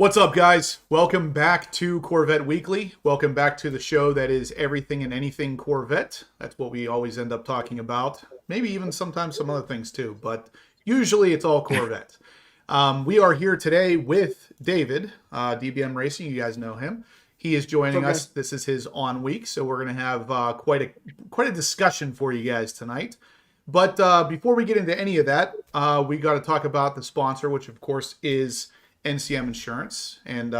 What's up, guys? Welcome back to Corvette Weekly. Welcome back to the show that is everything and anything Corvette. That's what we always end up talking about. Maybe even sometimes some other things too, but usually it's all Corvette. We are here today with David, DBM Racing. You guys know him. He is joining us. This is his on week, so we're going to have quite a discussion for you guys tonight. But before we get into any of that, we got to talk about the sponsor, which of course is NCM Insurance, and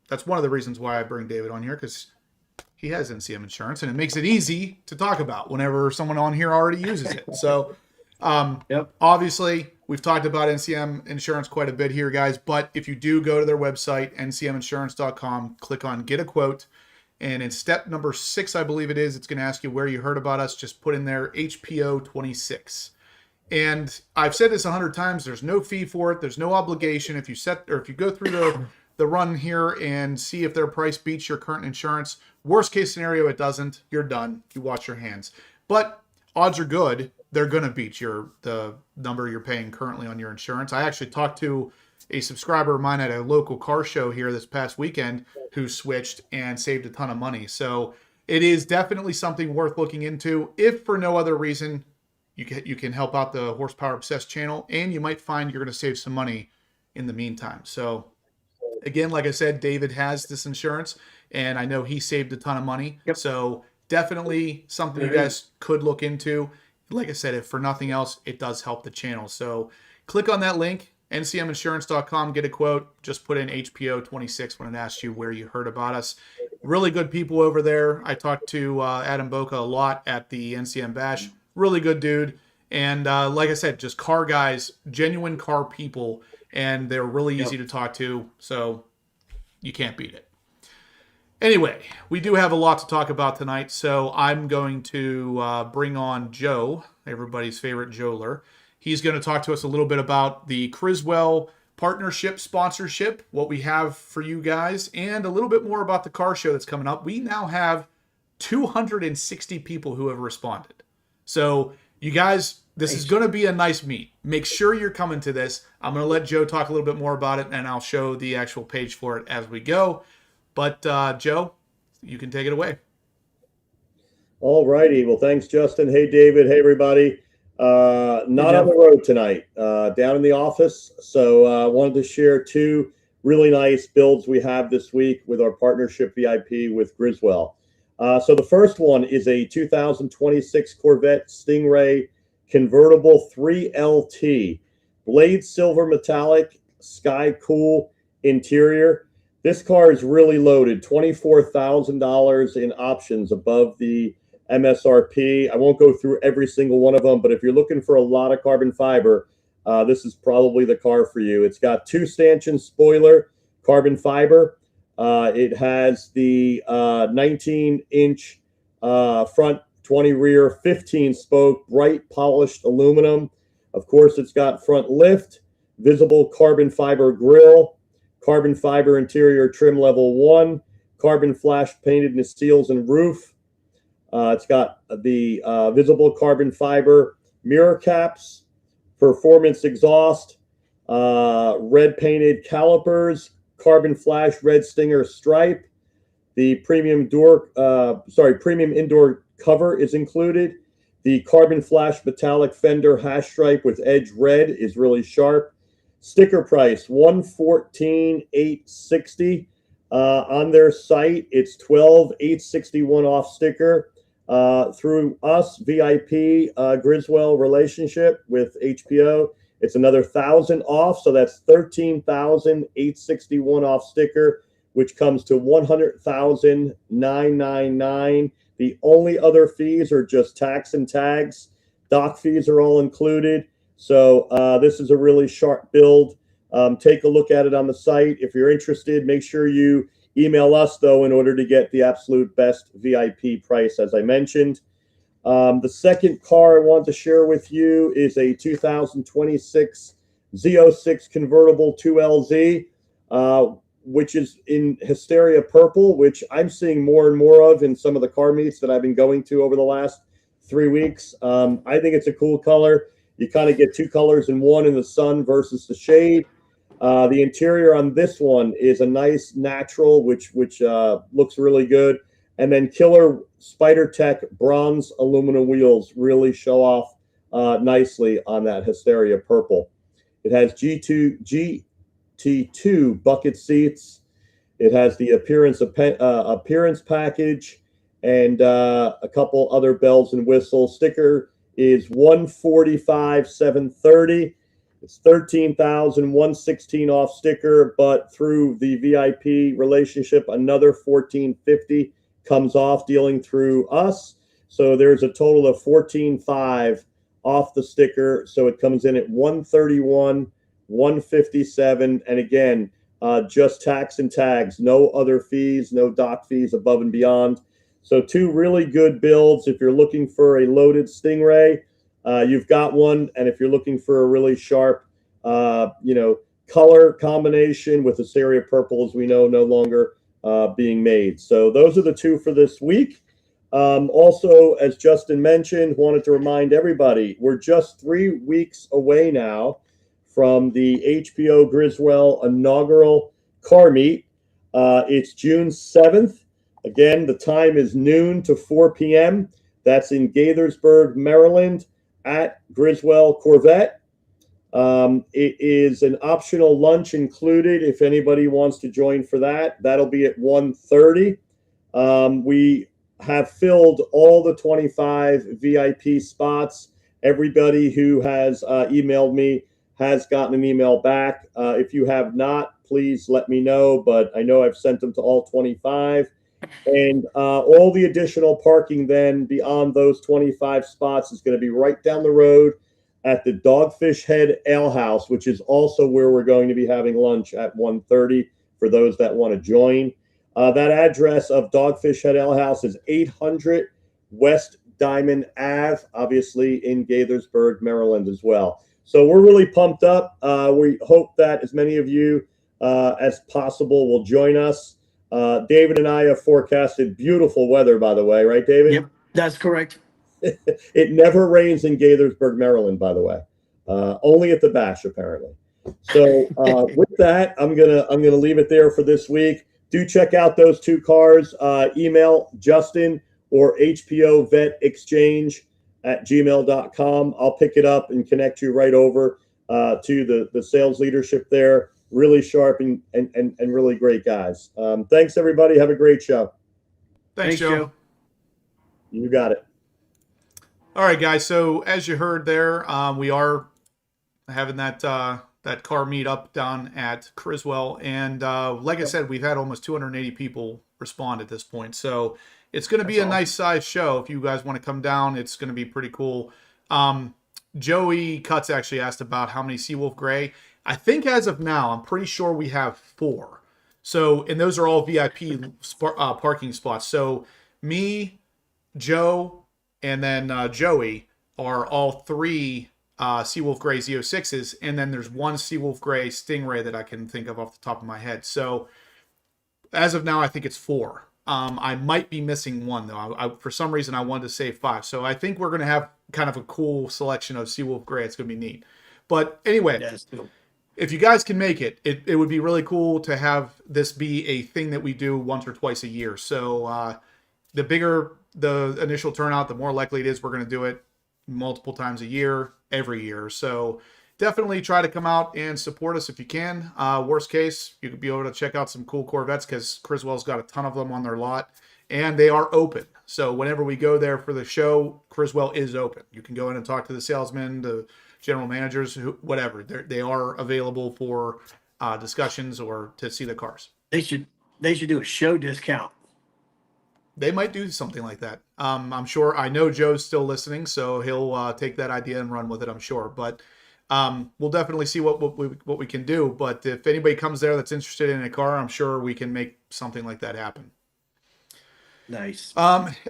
that's one of the reasons why I bring David on here, because he has NCM Insurance, and it makes it easy to talk about whenever someone on here already uses it. So, obviously, we've talked about NCM Insurance quite a bit here, guys, but if you do go to their website, ncminsurance.com, click on Get a Quote, and in step number 6, I believe it is, it's going to ask you where you heard about us. Just put in there HPO 26. And I've said this 100 times, there's no fee for it. There's no obligation. If you go through the run here and see if their price beats your current insurance, worst case scenario, it doesn't. You're done. You wash your hands. But odds are good, they're going to beat the number you're paying currently on your insurance. I actually talked to a subscriber of mine at a local car show here this past weekend who switched and saved a ton of money. So it is definitely something worth looking into, if for no other reason. You can help out the Horsepower Obsessed channel, and you might find you're going to save some money in the meantime. So, again, like I said, David has this insurance, and I know he saved a ton of money. Yep. So, definitely something you guys could look into. Like I said, if for nothing else, it does help the channel. So, click on that link, ncminsurance.com, get a quote. Just put in HPO 26 when it asks you where you heard about us. Really good people over there. I talked to Adam Boca a lot at the NCM Bash. Really good dude. And like I said, just car guys, genuine car people, and they're really easy to talk to, so you can't beat it. Anyway, we do have a lot to talk about tonight, so I'm going to bring on Joe, everybody's favorite Joeler. He's going to talk to us a little bit about the Kriswell partnership sponsorship, what we have for you guys, and a little bit more about the car show that's coming up. We now have 260 people who have responded. So, you guys, this is going to be a nice meet. Make sure you're coming to this. I'm going to let Joe talk a little bit more about it, and I'll show the actual page for it as we go. But, Joe, you can take it away. All righty. Well, thanks, Justin. Hey, David. Hey, everybody. Not on the road tonight, down in the office. So, I wanted to share two really nice builds we have this week with our partnership VIP with Kriswell. So the first one is a 2026 Corvette Stingray convertible 3LT, blade silver metallic, sky cool interior. This car is really loaded, $24,000 in options above the MSRP. I won't go through every single one of them, but if you're looking for a lot of carbon fiber, this is probably the car for you. It's got 2-stanchion spoiler, carbon fiber. It has the 19-inch front, 20 rear, 15 spoke, bright polished aluminum. Of course, it's got front lift, visible carbon fiber grille, carbon fiber interior trim level 1, carbon flash painted seals and roof. It's got the visible carbon fiber mirror caps, performance exhaust, red painted calipers, carbon flash red stinger stripe. The premium indoor cover is included. The carbon flash metallic fender hash stripe with edge red is really sharp. Sticker price $114,860 on their site. It's $12,861 off sticker through us VIP Kriswell relationship with HPO. It's another $1,000 off, so that's $13,861 off sticker, which comes to $100,999. The only other fees are just tax and tags. Dock fees are all included. So this is a really sharp build. Take a look at it on the site. If you're interested, make sure you email us, though, in order to get the absolute best VIP price, as I mentioned. The second car I want to share with you is a 2026 Z06 convertible 2LZ, which is in Hysteria Purple, which I'm seeing more and more of in some of the car meets that I've been going to over the last 3 weeks. I think it's a cool color. You kind of get two colors in one in the sun versus the shade. The interior on this one is a nice natural, which looks really good. And then killer Spider Tech bronze aluminum wheels really show off nicely on that Hysteria purple. It has GT2 bucket seats. It has the appearance package and a couple other bells and whistles. Sticker is 145,730. It's 13,116 off sticker, but through the VIP relationship, another 1,450 comes off dealing through us. So there's a total of 14,500 off the sticker. So it comes in at 131, 157, and again, just tax and tags, no other fees, no dock fees above and beyond. So two really good builds. If you're looking for a loaded Stingray, you've got one. And if you're looking for a really sharp, color combination with Hysteria purple, as we know, no longer being made. So those are the two for this week. Also, as Justin mentioned, wanted to remind everybody, we're just 3 weeks away now from the HPO Kriswell inaugural car meet. It's June 7th. Again, the time is noon to 4 p.m. That's in Gaithersburg, Maryland, at Kriswell Corvette. It is an optional lunch included if anybody wants to join for that. That'll be at 1:30. We have filled all the 25 VIP spots. Everybody who has emailed me has gotten an email back. If you have not, please let me know, but I know I've sent them to all 25. And all the additional parking then beyond those 25 spots is going to be right down the road at the Dogfish Head Ale House, which is also where we're going to be having lunch at 1:30 for those that want to join. That address of Dogfish Head Ale House is 800 West Diamond Ave, obviously in Gaithersburg, Maryland as well. So we're really pumped up. We hope that as many of you as possible will join us. David and I have forecasted beautiful weather, by the way, right, David? Yep, that's correct. It never rains in Gaithersburg, Maryland, by the way. Only at the Bash, apparently. So with that, I'm gonna leave it there for this week. Do check out those two cars. Email Justin or hpovetexchange@gmail.com. I'll pick it up and connect you right over to the sales leadership there. Really sharp and really great guys. Thanks, everybody. Have a great show. Thanks, Joe. You got it. All right, guys. So as you heard there, we are having that car meet up down at Kriswell, and like I said, we've had almost 280 people respond at this point. So it's going to be a nice size show. If you guys want to come down, it's going to be pretty cool. Joey Cutts actually asked about how many Seawolf Gray. I think as of now, I'm pretty sure we have 4. So, and those are all VIP parking spots. So me, Joe, and then Joey are all 3 Seawolf Gray Z06s, and then there's 1 Seawolf Gray Stingray that I can think of off the top of my head. So as of now, I think it's 4. I might be missing 1 though. For some reason, I wanted to say 5. So I think we're going to have kind of a cool selection of Seawolf Gray. It's going to be neat. But anyway, if you guys can make it, it would be really cool to have this be a thing that we do once or twice a year. So the bigger the initial turnout, the more likely it is we're going to do it multiple times a year, every year. So definitely try to come out and support us if you can. Worst case, you could be able to check out some cool Corvettes because Kriswell's got a ton of them on their lot, and they are open. So whenever we go there for the show, Kriswell is open. You can go in and talk to the salesmen, the general managers, whatever. They are available for discussions or to see the cars. They should do a show discount. They might do something like that. I'm sure. I know Joe's still listening, so he'll take that idea and run with it, I'm sure. But we'll definitely see what we can do. But if anybody comes there that's interested in a car, I'm sure we can make something like that happen. Nice.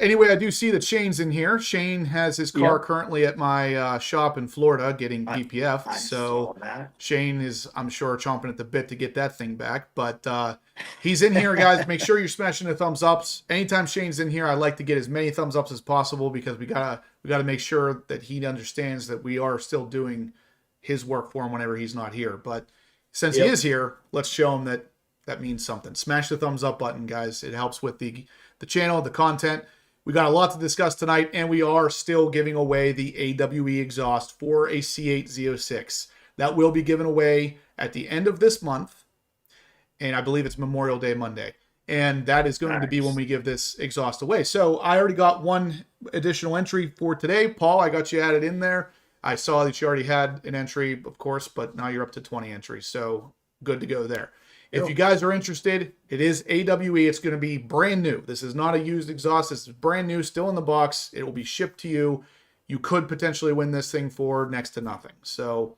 Anyway, I do see that Shane's in here. Shane has his car currently at my shop in Florida getting PPF. So Shane is, I'm sure, chomping at the bit to get that thing back. But he's in here, guys. Make sure you're smashing the thumbs ups. Anytime Shane's in here, I like to get as many thumbs ups as possible because we gotta make sure that he understands that we are still doing his work for him whenever he's not here. But since he is here, let's show him that that means something. Smash the thumbs up button, guys. It helps with the channel, the content. We got a lot to discuss tonight, and we are still giving away the AWE exhaust for a C8 Z06. That will be given away at the end of this month, and I believe it's Memorial Day Monday. And that is going to be when we give this exhaust away. So I already got one additional entry for today. Paul, I got you added in there. I saw that you already had an entry, of course, but now you're up to 20 entries. So good to go there. If you guys are interested, it is AWE. It's going to be brand new. This is not a used exhaust. This is brand new, still in the box. It will be shipped to you. You could potentially win this thing for next to nothing. So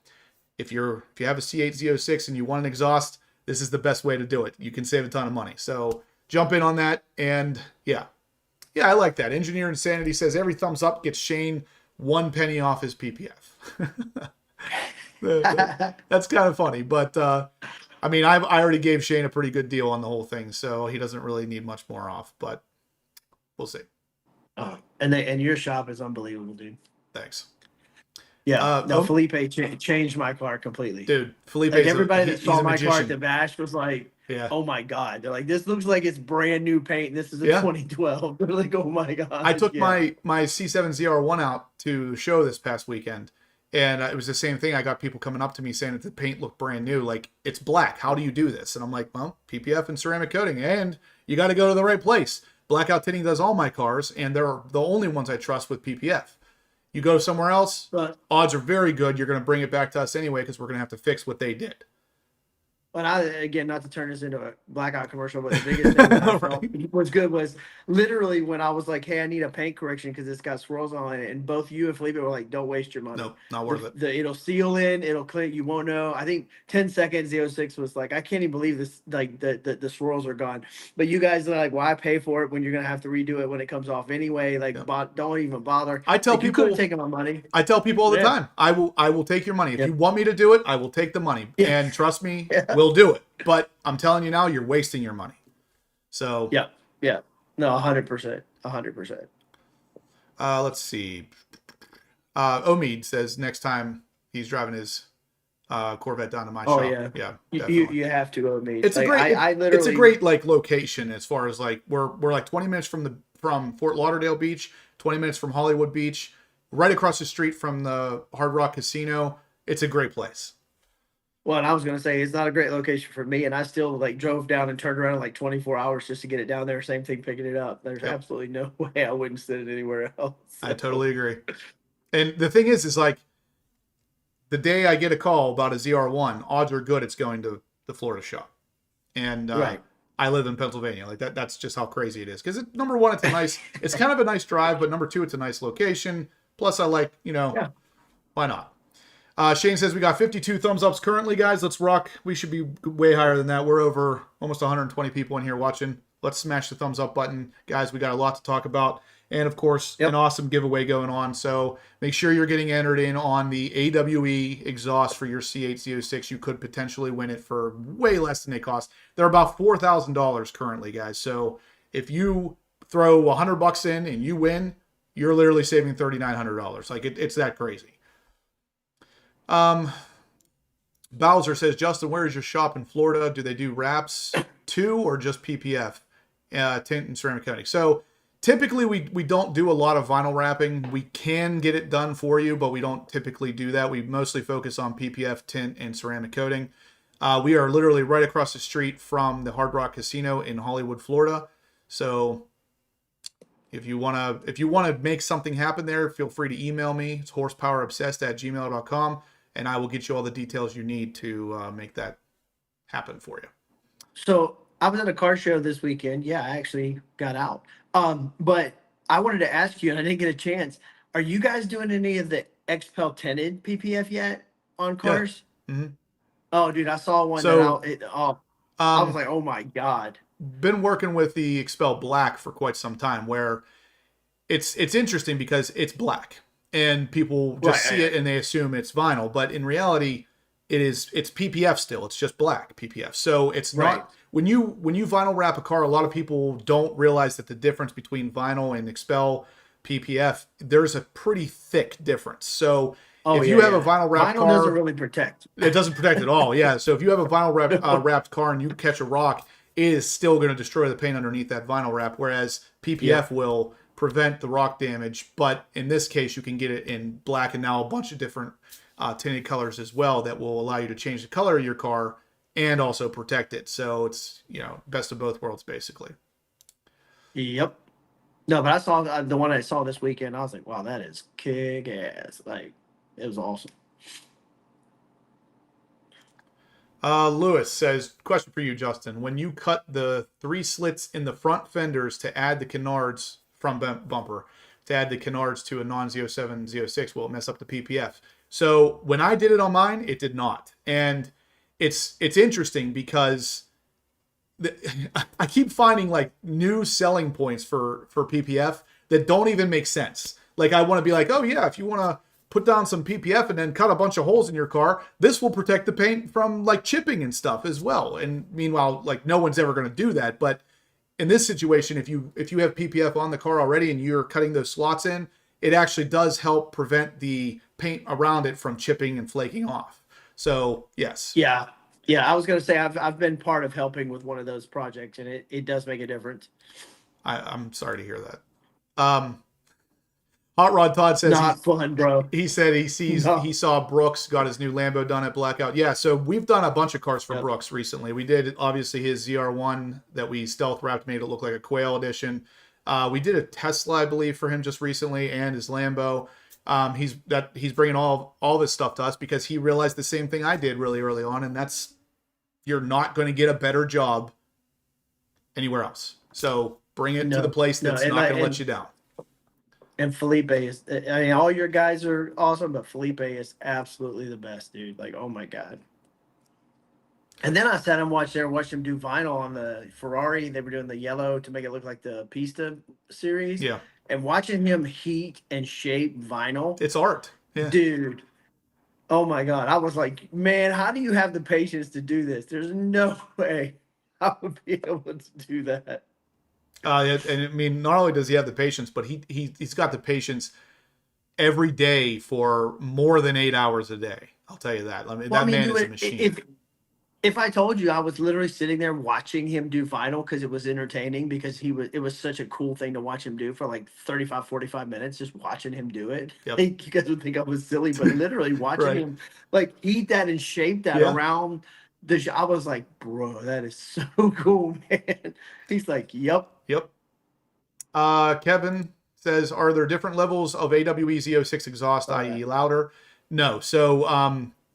if you have a C8 Z06 and you want an exhaust, this is the best way to do it. You can save a ton of money. So jump in on that. And yeah, I like that. Engineer Insanity says every thumbs up gets Shane 1 penny off his PPF. That's kind of funny, but I mean, I already gave Shane a pretty good deal on the whole thing, so he doesn't really need much more off, but we'll see. And your shop is unbelievable, dude. Thanks. Yeah, Felipe changed my car completely. Dude, Felipe. Like everybody that saw my car at the bash was like, yeah, oh my God. They're like, this looks like it's brand new paint. This is a 2012. They're like, oh my God. I took my C7 ZR1 out to the show this past weekend. And it was the same thing. I got people coming up to me saying that the paint looked brand new. Like, it's black. How do you do this? And I'm like, well, PPF and ceramic coating. And you got to go to the right place. Blackout Tinting does all my cars, and they're the only ones I trust with PPF. You go somewhere else, odds are very good you're going to bring it back to us anyway because we're going to have to fix what they did. But again, not to turn this into a blackout commercial, but the biggest thing that I felt was good was literally when I was like, hey, I need a paint correction because it's got swirls on it. And both you and Felipe were like, don't waste your money. No, not worth it. It'll seal in, it'll clean, you won't know. I think 10 seconds, the 06 was like, I can't even believe this, like the swirls are gone. But you guys are like, why pay for it when you're going to have to redo it when it comes off anyway? Like, don't even bother. I tell like, people, you couldn't take my money. I tell people all the time, I will take your money. If you want me to do it, I will take the money. And trust me, we'll do it. But I'm telling you now, you're wasting your money. So yeah, no, 100%, 100%. Let's see. Omid says next time he's driving his Corvette down to my shop. Yeah, you have to go with me. It's like, a great, it's a great like location as far as like we're like 20 minutes from Fort Lauderdale Beach, 20 minutes from Hollywood Beach, right across the street from the Hard Rock Casino. It's a great place. Well, and I was going to say, it's not a great location for me, and I still like drove down and turned around in like 24 hours just to get it down there. Same thing, picking it up. There's absolutely no way I wouldn't send it anywhere else. So. I totally agree. And the thing is like the day I get a call about a ZR1, odds are good it's going to the Florida shop. And I live in Pennsylvania. Like that's just how crazy it is. Because number one, it's a nice, it's kind of a nice drive, but number two, it's a nice location. Plus, I like, why not? Shane says we got 52 thumbs ups currently, guys. Let's rock. We should be way higher than that. We're over almost 120 people in here watching. Let's smash the thumbs up button. Guys, we got a lot to talk about. And, of course, an awesome giveaway going on. So make sure you're getting entered in on the AWE exhaust for your C8 Z06. You could potentially win it for way less than they cost. They're about $4,000 currently, guys. So if you throw $100 in and you win, you're literally saving $3,900. Like, it's that crazy. Bowser says, Justin, where is your shop in Florida? Do they do wraps too, or just PPF, tint and ceramic coating? So typically we don't do a lot of vinyl wrapping. We can get it done for you, but we don't typically do that. We mostly focus on PPF, tint, and ceramic coating. We are literally right across the street from the Hard Rock Casino in Hollywood, Florida. So if you want to make something happen there, feel free to email me. It's horsepowerobsessed@gmail.com. And I will get you all the details you need to make that happen for you. So I was at a car show this weekend. Yeah, I actually got out. But I wanted to ask you, and I didn't get a chance. Are you guys doing any of the XPEL tinted PPF yet on cars? Yeah. Mm-hmm. Oh, dude, I saw one. So, I was like, oh my God. Been working with the XPEL Black for quite some time, where it's interesting because it's black. And people just see it and they assume it's vinyl, but in reality, it's PPF still. It's just black PPF. So it's not when you vinyl wrap a car. A lot of people don't realize that the difference between vinyl and XPEL PPF, there's a pretty thick difference. So Oh, If yeah, you have a yeah. vinyl wrapped Vinyl doesn't car, really protect. it doesn't protect at all. Yeah. So if you have a vinyl wrapped car and you catch a rock, it is still going to destroy the paint underneath that vinyl wrap, whereas PPF will prevent the rock damage. But in this case, you can get it in black and now a bunch of different tinted colors as well that will allow you to change the color of your car and also protect it. So it's, best of both worlds, basically. Yep. No, but I saw the one I saw this weekend. I was like, wow, that is kick ass. Like, it was awesome. Lewis says, question for you, Justin. When you cut the 3 slits in the front fenders to add the canards from bumper, to add the canards to a non-Z07, Z06, will it mess up the PPF? So when I did it on mine, it did not. And it's interesting because I keep finding like new selling points for PPF that don't even make sense. Like I want to be like, oh yeah, if you want to put down some PPF and then cut a bunch of holes in your car, this will protect the paint from like chipping and stuff as well. And meanwhile, like no one's ever going to do that. But in this situation, if you have PPF on the car already and you're cutting those slots in, it actually does help prevent the paint around it from chipping and flaking off. So yes. Yeah. Yeah. I was going to say, I've been part of helping with one of those projects, and it does make a difference. I'm sorry to hear that. Hot Rod Todd says not fun, bro. He said he saw Brooks got his new Lambo done at Blackout. Yeah, so we've done a bunch of cars for Brooks recently. We did obviously his ZR1 that we stealth wrapped, made it look like a Quail edition. We did a Tesla, I believe, for him just recently, and his Lambo. He's bringing all this stuff to us because he realized the same thing I did really early on, and that's you're not going to get a better job anywhere else. So bring it to the place that's not going to let you down. And Felipe is, I mean, all your guys are awesome, but Felipe is absolutely the best, dude. Like, oh my God. And then I sat and watched him do vinyl on the Ferrari. They were doing the yellow to make it look like the Pista series. Yeah. And watching him heat and shape vinyl. It's art. Yeah. Dude. Oh my God. I was like, man, how do you have the patience to do this? There's no way I would be able to do that. And I mean, not only does he have the patience, but he's got the patience every day for more than 8 hours a day. I'll tell you that. I mean, man is a machine. If I told you I was literally sitting there watching him do vinyl because it was entertaining, because it was such a cool thing to watch him do for like 35, 45 minutes, just watching him do it. Yep. Like, you guys would think I was silly, but literally watching him like heat that and shape that around I was like, bro, that is so cool, man. He's like, yep. Kevin says, are there different levels of AWE Z06 exhaust, i.e. louder? No. So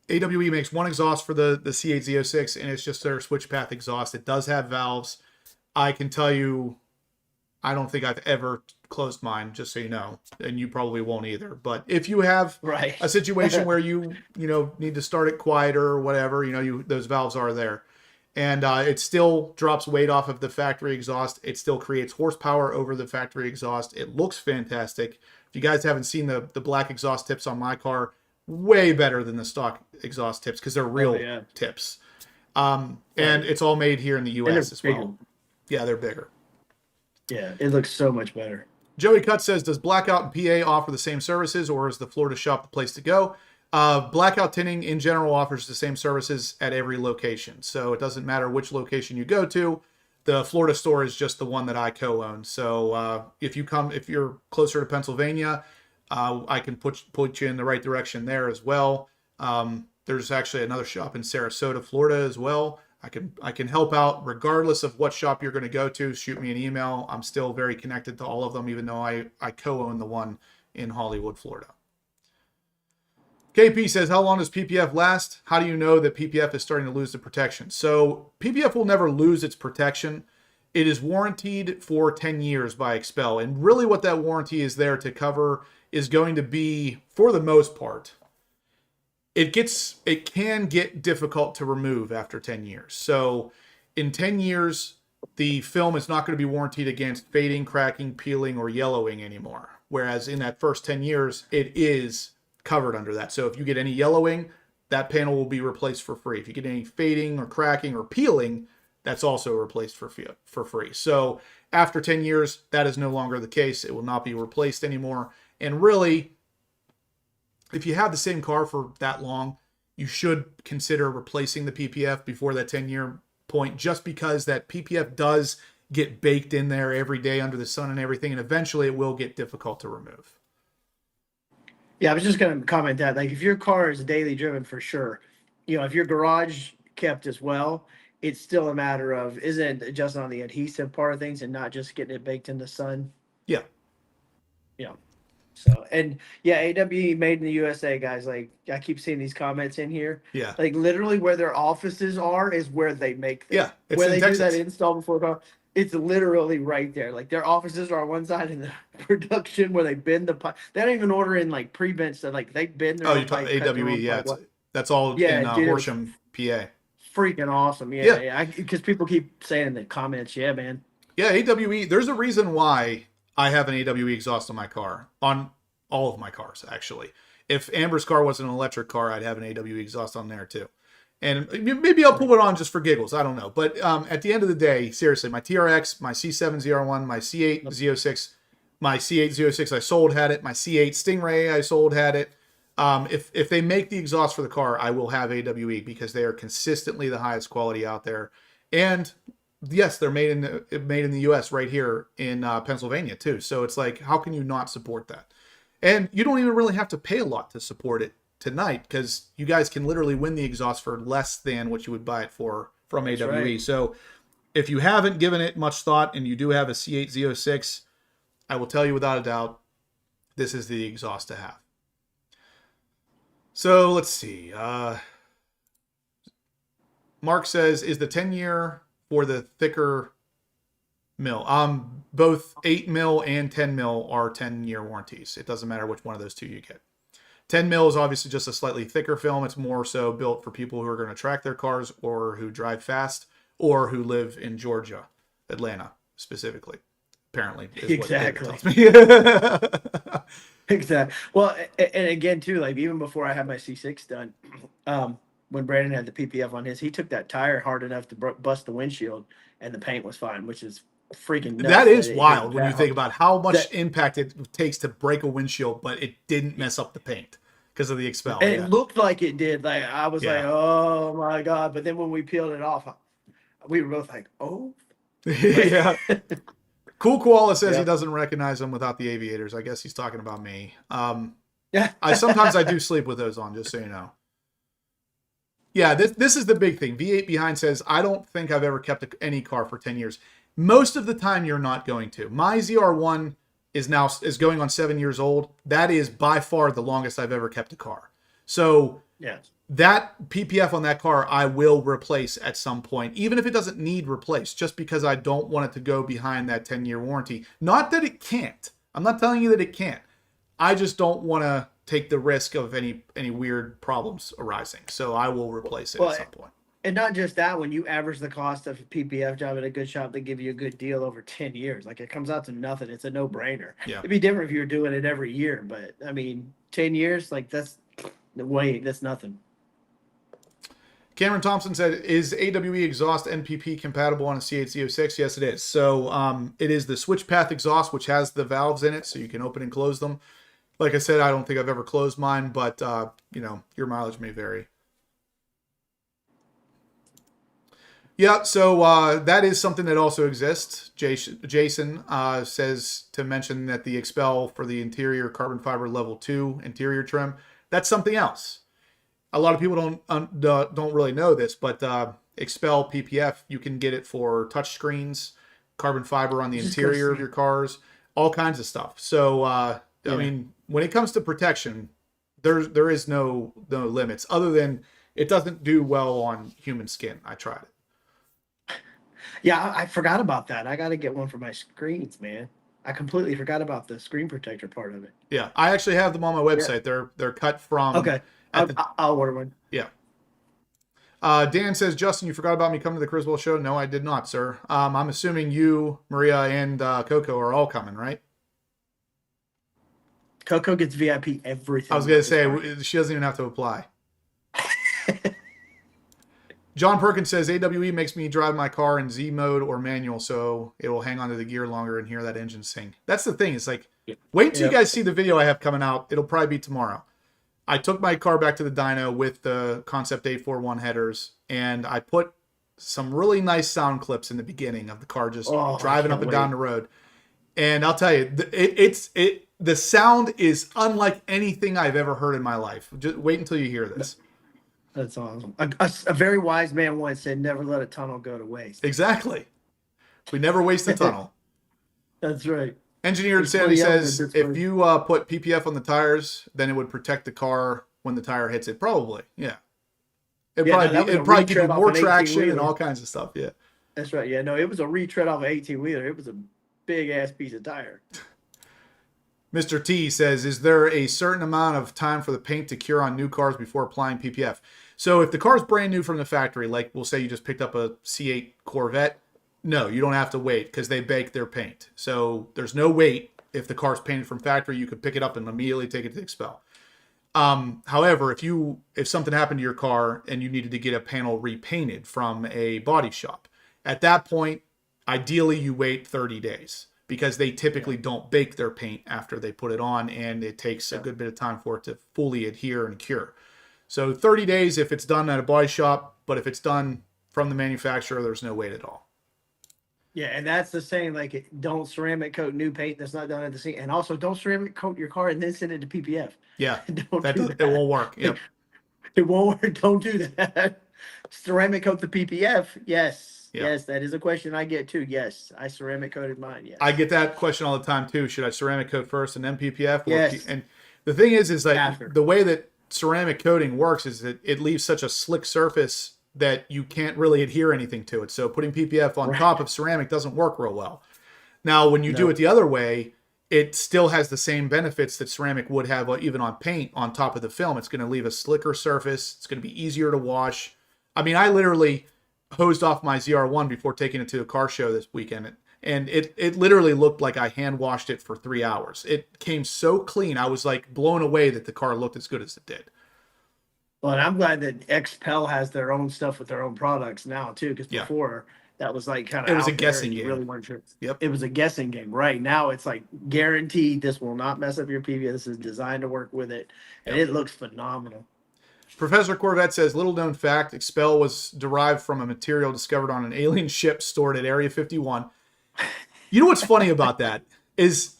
AWE makes one exhaust for the C8 Z06, and it's just their switch path exhaust. It does have valves. I can tell you, I don't think I've ever closed mine, just so you know, and you probably won't either. But if you have a situation where you need to start it quieter or whatever, those valves are there. And it still drops weight off of the factory exhaust. It still creates horsepower over the factory exhaust. It looks fantastic. If you guys haven't seen the black exhaust tips on my car, way better than the stock exhaust tips because they're real tips. And it's all made here in the U.S. as well. Yeah, they're bigger. Yeah, it looks so much better. Joey Cut says, does Blackout and PA offer the same services, or is the Florida shop the place to go? Blackout Tinting in general offers the same services at every location. So it doesn't matter which location you go to. The Florida store is just the one that I co-own. So if you're closer to Pennsylvania, I can put you in the right direction there as well. There's actually another shop in Sarasota, Florida as well. I can help out regardless of what shop you're going to go to. Shoot me an email. I'm still very connected to all of them, even though I co-own the one in Hollywood, Florida. KP says, how long does PPF last? How do you know that PPF is starting to lose the protection? So PPF will never lose its protection. It is warranted for 10 years by Expel. And really what that warranty is there to cover is going to be, for the most part, it can get difficult to remove after 10 years. So in 10 years, the film is not going to be warranted against fading, cracking, peeling, or yellowing anymore. Whereas in that first 10 years, it is covered under that. So if you get any yellowing, that panel will be replaced for free. If you get any fading or cracking or peeling, that's also replaced for free. So after 10 years, that is no longer the case. It will not be replaced anymore. And really, if you have the same car for that long, you should consider replacing the PPF before that 10-year point, just because that PPF does get baked in there every day under the sun and everything, and eventually it will get difficult to remove. Yeah, I was just going to comment that, like, if your car is daily driven, for sure, if your garage kept as well, it's still a matter of, isn't it just on the adhesive part of things and not just getting it baked in the sun? Yeah. Yeah. So, and yeah, AWE made in the USA, guys. Like, I keep seeing these comments in here. Yeah. Like, literally where their offices are is where they make them. Yeah. It's where in they Texas. do that install before car. It's literally right there. Like, their offices are on one side, and the production where they bend the pipe. They don't even order in like pre-bent stuff. Like, they bend their Oh, own you're talking pipe, cut their AWE. own Yeah. pipe. That's all Yeah, in dude, Horsham, PA. Freaking awesome. Yeah. Yeah. Because people keep saying in the comments, yeah, man. Yeah, AWE. There's a reason why I have an AWE exhaust on my car, on all of my cars, actually. If Amber's car was an electric car, I'd have an AWE exhaust on there too. And maybe I'll put it on just for giggles. I don't know. But at the end of the day, seriously, my TRX, my C7 ZR1, my C8 Z06, my C8 Z06 I sold had it. My C8 Stingray I sold had it. If they make the exhaust for the car, I will have AWE because they are consistently the highest quality out there. And yes, they're made in the U.S. right here in Pennsylvania too. So it's like, how can you not support that? And you don't even really have to pay a lot to support it tonight, because you guys can literally win the exhaust for less than what you would buy it for from AWE. Right. So if you haven't given it much thought and you do have a C8 Z06, I will tell you without a doubt, this is the exhaust to have. So let's see. Mark says, is the 10-year for the thicker mil? Both 8 mil and 10 mil are 10-year warranties. It doesn't matter which one of those two you get. 10 mil is obviously just a slightly thicker film. It's more so built for people who are going to track their cars or who drive fast or who live in Georgia, Atlanta specifically. Apparently, is exactly. What tells me. Exactly. Well, and again too, like even before I had my C6 done, when Brandon had the PPF on his, he took that tire hard enough to bust the windshield, and the paint was fine, which is freaking nuts. That is wild when you think about how much impact it takes to break a windshield, but it didn't mess up the paint because of the expel. And it looked like it did. Like I was like, oh my god! But then when we peeled it off, we were both like, oh. Yeah. Cool Koala says he doesn't recognize them without the aviators. I guess he's talking about me. Yeah. Sometimes I do sleep with those on, just so you know. Yeah, this is the big thing. V8 Behind says, I don't think I've ever kept any car for 10 years. Most of the time, you're not going to. My ZR1 is going on 7 years old. That is by far the longest I've ever kept a car. So that PPF on that car, I will replace at some point, even if it doesn't need replaced, just because I don't want it to go behind that 10-year warranty. Not that it can't. I'm not telling you that it can't. I just don't want to take the risk of any weird problems arising. So I will replace it at some point. And not just that, when you average the cost of a PPF job at a good shop, they give you a good deal over 10 years. Like, it comes out to nothing. It's a no-brainer. Yeah. It'd be different if you were doing it every year. But, I mean, 10 years, like, that's nothing. Cameron Thompson said, is AWE exhaust NPP compatible on a C8 Z06? Yes, it is. So it is the switch path exhaust, which has the valves in it, so you can open and close them. Like I said, I don't think I've ever closed mine, but, your mileage may vary. Yeah, so that is something that also exists. Jason says to mention that the expel for the interior carbon fiber level 2 interior trim, that's something else. A lot of people don't really know this, but expel PPF, you can get it for touch screens, carbon fiber on the interior of your cars, all kinds of stuff. So, I mean, when it comes to protection, there is no limits, other than it doesn't do well on human skin. I tried it. Yeah, I forgot about that. I got to get one for my screens, man. I completely forgot about the screen protector part of it. Yeah, I actually have them on my website. Yeah. They're cut from. Okay, I'll order one. Yeah. Dan says, Justin, you forgot about me coming to the Kriswell show. No, I did not, sir. I'm assuming you, Maria, and Coco are all coming, right? Coco gets VIP everything. I was going to say, she doesn't even have to apply. John Perkins says, AWE makes me drive my car in Z mode or manual, so it will hang onto the gear longer and hear that engine sing. That's the thing. It's like, wait till you guys see the video I have coming out. It'll probably be tomorrow. I took my car back to the dyno with the Concept 841 headers, and I put some really nice sound clips in the beginning of the car just driving up and down the road. And I'll tell you, the sound is unlike anything I've ever heard in my life. Just wait until you hear this. That's awesome. A very wise man once said, "Never let a tunnel go to waste." Exactly. We never waste a tunnel. That's right. Engineer Insanity says, if you put PPF on the tires, then it would protect the car when the tire hits it. Probably, yeah. It'd probably give you more traction and all kinds of stuff, yeah. That's right, yeah. No, it was a retread off an 18-wheeler. It was a big-ass piece of tire. Mr. T says, is there a certain amount of time for the paint to cure on new cars before applying PPF? So if the car's brand new from the factory, like we'll say you just picked up a C8 Corvette, no, you don't have to wait because they bake their paint. So there's no wait. If the car's painted from factory, you could pick it up and immediately take it to Expel. However, if something happened to your car and you needed to get a panel repainted from a body shop, at that point, ideally you wait 30 days because they typically don't bake their paint after they put it on, and it takes a good bit of time for it to fully adhere and cure. So 30 days if it's done at a body shop, but if it's done from the manufacturer, there's no wait at all. Yeah, and that's the same, like, don't ceramic coat new paint that's not done at the scene. And also, don't ceramic coat your car and then send it to PPF. Yeah, don't do that. It won't work. Yep. It won't work. Don't do that. Ceramic coat the PPF. Yes. Yep. Yes, that is a question I get too. Yes, I ceramic coated mine. Yes. I get that question all the time too. Should I ceramic coat first and then PPF? Yes. And the thing is like After. The way that ceramic coating works is that it leaves such a slick surface that you can't really adhere anything to it. So putting PPF on top of ceramic doesn't work real well. Now, when you do it the other way, it still has the same benefits that ceramic would have even on paint on top of the film. It's going to leave a slicker surface. It's going to be easier to wash. I mean, I literally hosed off my ZR1 before taking it to a car show this weekend. And it literally looked like I hand washed it for 3 hours. It came so clean. I was like blown away that the car looked as good as it did. Well, and I'm glad that XPEL has their own stuff with their own products now too, because before that was like kind of it was a guessing game. Really weren't sure. Yep. It was a guessing game. Right now, it's like guaranteed this will not mess up your PPF. This is designed to work with it, and it looks phenomenal. Professor Corvette says, little known fact, Expel was derived from a material discovered on an alien ship stored at Area 51. You know what's funny about that is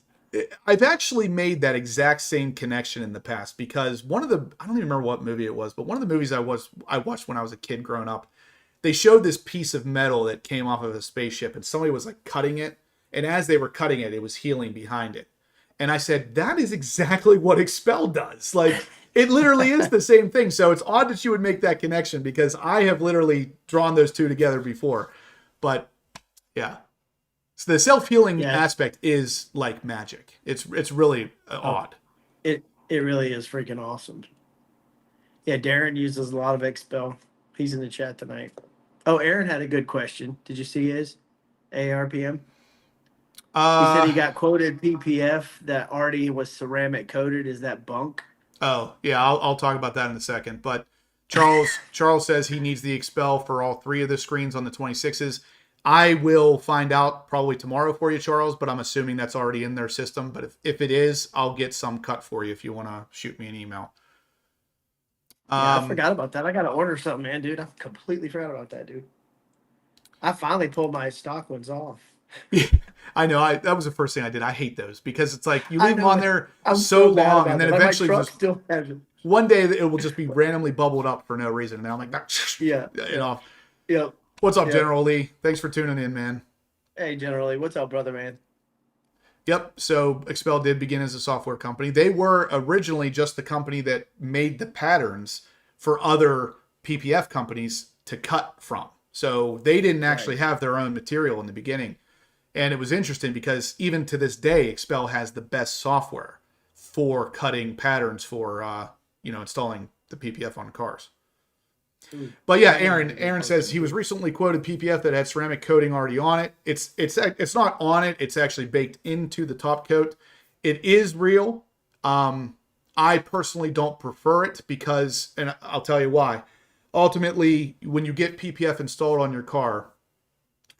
I've actually made that exact same connection in the past because I don't even remember what movie it was, but one of the movies I watched when I was a kid growing up, they showed this piece of metal that came off of a spaceship and somebody was like cutting it. And as they were cutting it, it was healing behind it. And I said, that is exactly what Expel does. Like, it literally is the same thing. So it's odd that you would make that connection because I have literally drawn those two together before. But yeah. So the self-healing aspect is like magic. It's really odd. It really is freaking awesome. Yeah, Darren uses a lot of Expel. He's in the chat tonight. Oh, Aaron had a good question. Did you see his ARPM? He said he got quoted PPF that already was ceramic coated. Is that bunk? Oh, yeah, I'll talk about that in a second. But Charles says he needs the Expel for all 3 of the screens on the 26s. I will find out probably tomorrow for you, Charles, but I'm assuming that's already in their system. But if it is, I'll get some cut for you if you want to shoot me an email. I forgot about that. I got to order something, man, dude. I completely forgot about that, dude. I finally pulled my stock ones off. I know. That was the first thing I did. I hate those because it's like you leave them on there so long, and then eventually still has it. One day it will just be randomly bubbled up for no reason. And I'm like, Yeah. What's up, General Lee? Thanks for tuning in, man. Hey, General Lee. What's up, brother, man? Yep. So Expel did begin as a software company. They were originally just the company that made the patterns for other PPF companies to cut from. So they didn't actually have their own material in the beginning. And it was interesting because even to this day, Expel has the best software for cutting patterns for, installing the PPF on cars. But yeah, Aaron says he was recently quoted PPF that had ceramic coating already on it. It's not on it. It's actually baked into the top coat. It is real. I personally don't prefer it because, and I'll tell you why. Ultimately, when you get PPF installed on your car,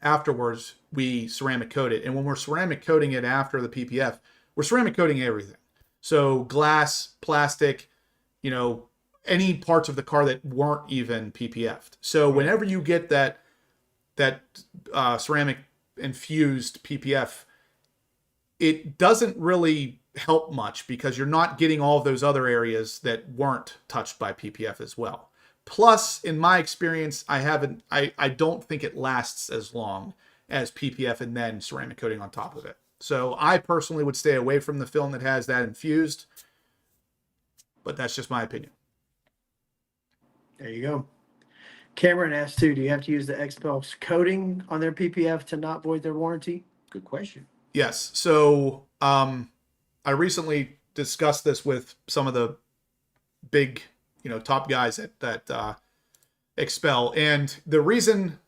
afterwards we ceramic coat it. And when we're ceramic coating it after the PPF, we're ceramic coating everything. So glass, plastic, you know, any parts of the car that weren't even PPF'd. So whenever you get that ceramic infused PPF, it doesn't really help much because you're not getting all of those other areas that weren't touched by PPF as well. Plus, in my experience, I don't think it lasts as long as PPF and then ceramic coating on top of it. So I personally would stay away from the film that has that infused, but that's just my opinion. There you go. Cameron asked too, do you have to use the XPEL coating on their PPF to not void their warranty? Good question. Yes. So I recently discussed this with some of the big, top guys at XPEL. And the reason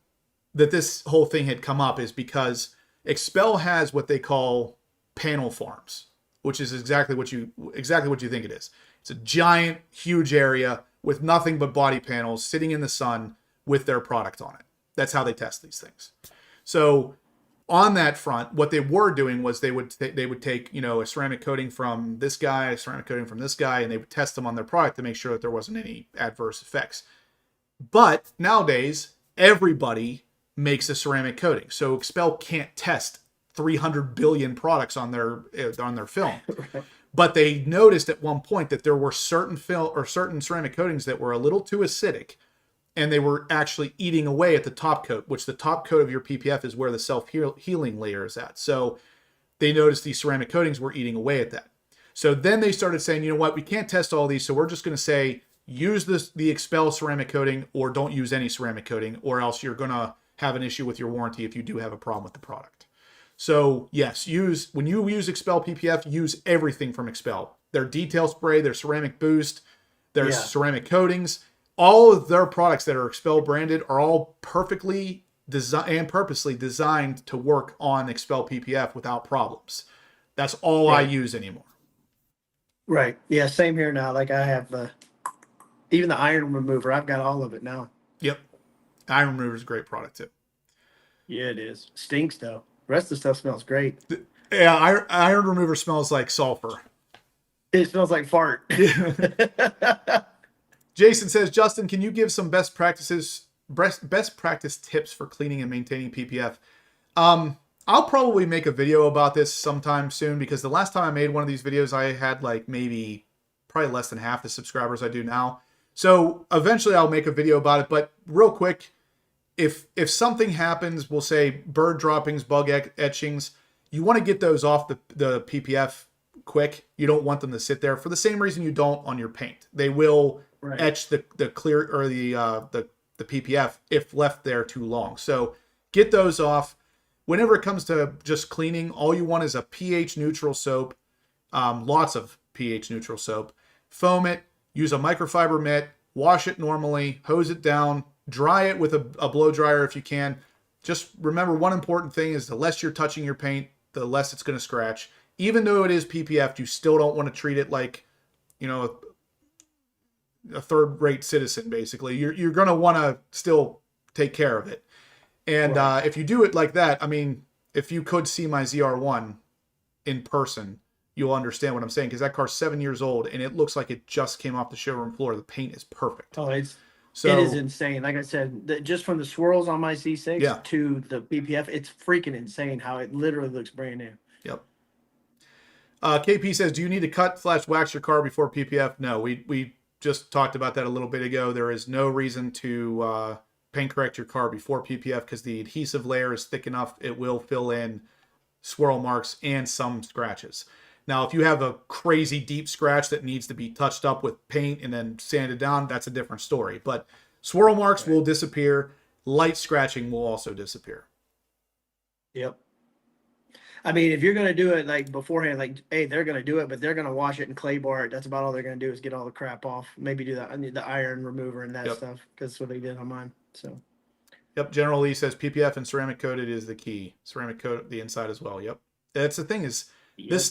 that this whole thing had come up is because XPEL has what they call panel farms, which is exactly what you think it is. It's a giant, huge area with nothing but body panels sitting in the sun with their product on it. That's how they test these things. So on that front, what they were doing was they would take, a ceramic coating from this guy, a ceramic coating from this guy, and they would test them on their product to make sure that there wasn't any adverse effects. But nowadays, everybody makes a ceramic coating. So XPEL can't test 300 billion products on their film. Right. But they noticed at one point that there were certain ceramic coatings that were a little too acidic, and they were actually eating away at the top coat, which the top coat of your PPF is where the self-healing layer is at. So they noticed these ceramic coatings were eating away at that. So then they started saying, you know what, we can't test all these, so we're just going to say use the XPEL ceramic coating or don't use any ceramic coating, or else you're going to have an issue with your warranty if you do have a problem with the product. So yes, when you use XPEL PPF, use everything from XPEL. Their detail spray, their ceramic boost, their ceramic coatings, all of their products that are XPEL branded are all perfectly designed and purposely designed to work on XPEL PPF without problems. That's all I use anymore. Right. Yeah, same here now. Like I have even the iron remover, I've got all of it now. Yep. Iron remover is a great product too. Yeah, it is. Stinks though. The rest of the stuff smells great. Yeah, iron remover smells like sulfur. It smells like fart. Jason says, Justin, can you give some best practice tips for cleaning and maintaining PPF? I'll probably make a video about this sometime soon, because the last time I made one of these videos, I had probably less than half the subscribers I do now. So eventually I'll make a video about it. But real quick, if something happens, we'll say bird droppings, bug etchings, you want to get those off the PPF quick. You don't want them to sit there for the same reason you don't on your paint. They will etch the clear or the PPF if left there too long. So get those off. Whenever it comes to just cleaning, all you want is a pH neutral soap, lots of pH neutral soap. Foam it, use a microfiber mitt, wash it normally, hose it down, dry it with a blow dryer if you can. Just remember, one important thing is the less you're touching your paint, the less it's going to scratch. Even though it is PPF, you still don't want to treat it like, a third-rate citizen, basically. You're going to want to still take care of it. And if you do it like that, I mean, if you could see my ZR1 in person, you'll understand what I'm saying, because that car's 7 years old, and it looks like it just came off the showroom floor. The paint is perfect. Oh, it is insane. Like I said, just from the swirls on my C6 to the PPF, it's freaking insane how it literally looks brand new. Yep. KP says, do you need to cut/wax your car before PPF? No, we just talked about that a little bit ago. There is no reason to paint correct your car before PPF, because the adhesive layer is thick enough. It will fill in swirl marks and some scratches. Now, if you have a crazy deep scratch that needs to be touched up with paint and then sanded down, that's a different story. But swirl marks will disappear. Light scratching will also disappear. Yep. I mean, if you're going to do it like beforehand, like, hey, they're going to do it, but they're going to wash it and clay bar it. That's about all they're going to do is get all the crap off. Maybe do that. I need the iron remover and that stuff, because that's what they did on mine. So. Yep. General Lee says PPF and ceramic coated is the key. Ceramic coat the inside as well. Yep. That's the thing is, this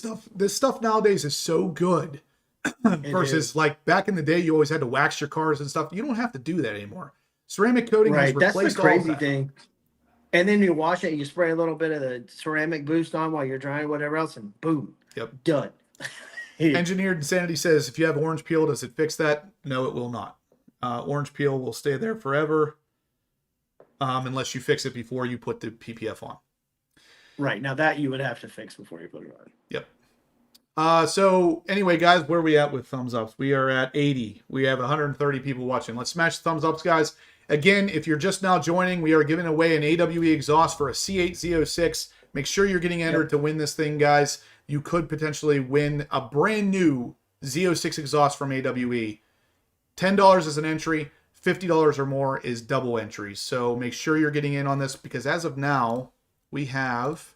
stuff nowadays is so good versus like back in the day, you always had to wax your cars and stuff. You don't have to do that anymore. Ceramic coating has replaced that's the crazy thing. And then you wash it and you spray a little bit of the ceramic boost on while you're drying, whatever else, and boom. Yep. Done. Engineered Insanity says, if you have orange peel, does it fix that? No, it will not. Orange peel will stay there forever unless you fix it before you put the PPF on. Right. Now that you would have to fix before you put it on. Yep. So anyway, guys, where are we at with thumbs ups? We are at 80. We have 130 people watching. Let's smash the thumbs ups, guys. Again, if you're just now joining, we are giving away an AWE exhaust for a C8 Z06. Make sure you're getting entered to win this thing, guys. You could potentially win a brand new Z06 exhaust from AWE. $10 is an entry. $50 or more is double entries. So make sure you're getting in on this, because as of now, we have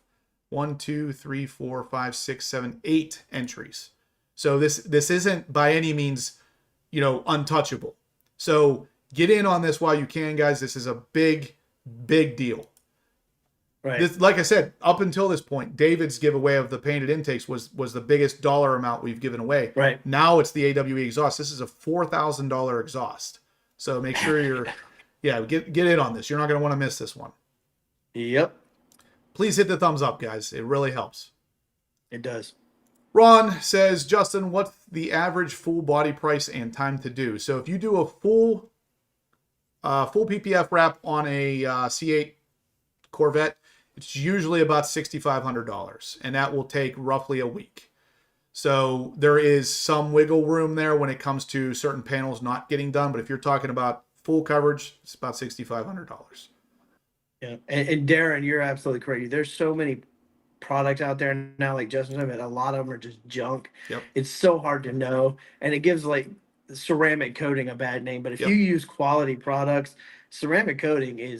1, 2, 3, 4, 5, 6, 7, 8 entries. So this isn't by any means, untouchable. So get in on this while you can, guys. This is a big deal. Right. This, like I said, up until this point, David's giveaway of the painted intakes was the biggest dollar amount we've given away. Right. Now it's the AWE exhaust. This is a $4,000 exhaust. So make sure you're, get in on this. You're not going to want to miss this one. Yep. Please hit the thumbs up, guys. It really helps. It does. Ron says, Justin, what's the average full body price and time to do? So if you do a full PPF wrap on a C8 Corvette, it's usually about $6,500, and that will take roughly a week. So there is some wiggle room there when it comes to certain panels not getting done, but if you're talking about full coverage, it's about $6,500. Yeah, and Darren, you're absolutely correct. There's so many products out there now, like Justin said, a lot of them are just junk. Yep. It's so hard to know, and it gives like ceramic coating a bad name. But if you use quality products, ceramic coating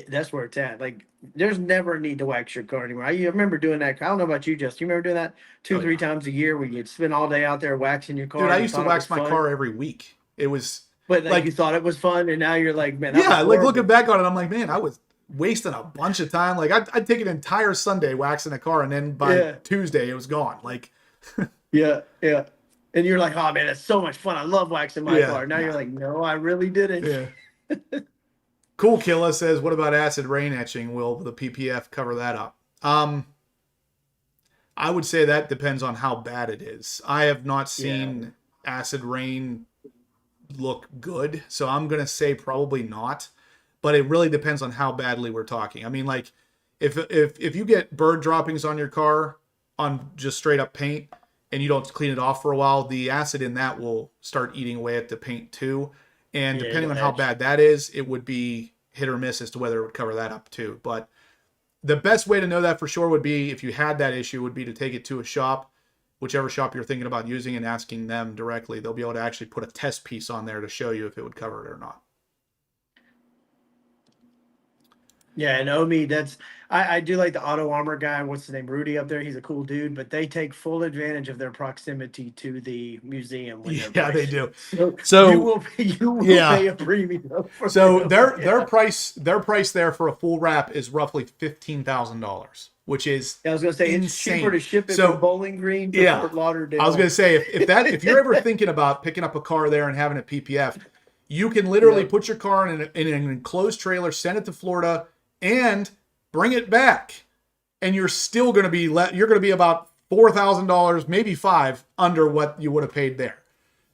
that's where it's at. Like, there's never a need to wax your car anymore. I remember doing that. I don't know about you, Justin. You remember doing that 2-3 times a year where you'd spend all day out there waxing your car? Dude, I used to wax my car every week. It was, but like you thought it was fun, and now you're like, man, yeah. Like looking back on it, I'm like, man, I was wasting a bunch of time. Like I'd take an entire Sunday waxing a car, and then by Tuesday it was gone. Like, yeah. And you're like, oh man, that's so much fun. I love waxing my car. Now you're like, no, I really didn't. Yeah. Cool Killa says, what about acid rain etching? Will the PPF cover that up? I would say that depends on how bad it is. I have not seen acid rain look good, so I'm going to say probably not. But it really depends on how badly we're talking. I mean, like, if you get bird droppings on your car on just straight up paint and you don't clean it off for a while, the acid in that will start eating away at the paint too. And depending on how bad that is, it would be hit or miss as to whether it would cover that up too. But the best way to know that for sure would be, if you had that issue, would be to take it to a shop, whichever shop you're thinking about using, and asking them directly. They'll be able to actually put a test piece on there to show you if it would cover it or not. Yeah, and Omi, I do like the Auto Armor guy. What's his name? Rudy up there. He's a cool dude, but they take full advantage of their proximity to the museum. Yeah, they do. So you will pay a premium. So their price there for a full wrap is roughly $15,000, which is I was gonna say insane. It's cheaper to ship it from Bowling Green to Fort Lauderdale. I was gonna say if you're ever thinking about picking up a car there and having a PPF, you can literally put your car in an enclosed trailer, send it to Florida, and bring it back, and you're still going to be you're going to be about $4,000, maybe $5,000 under what you would have paid there.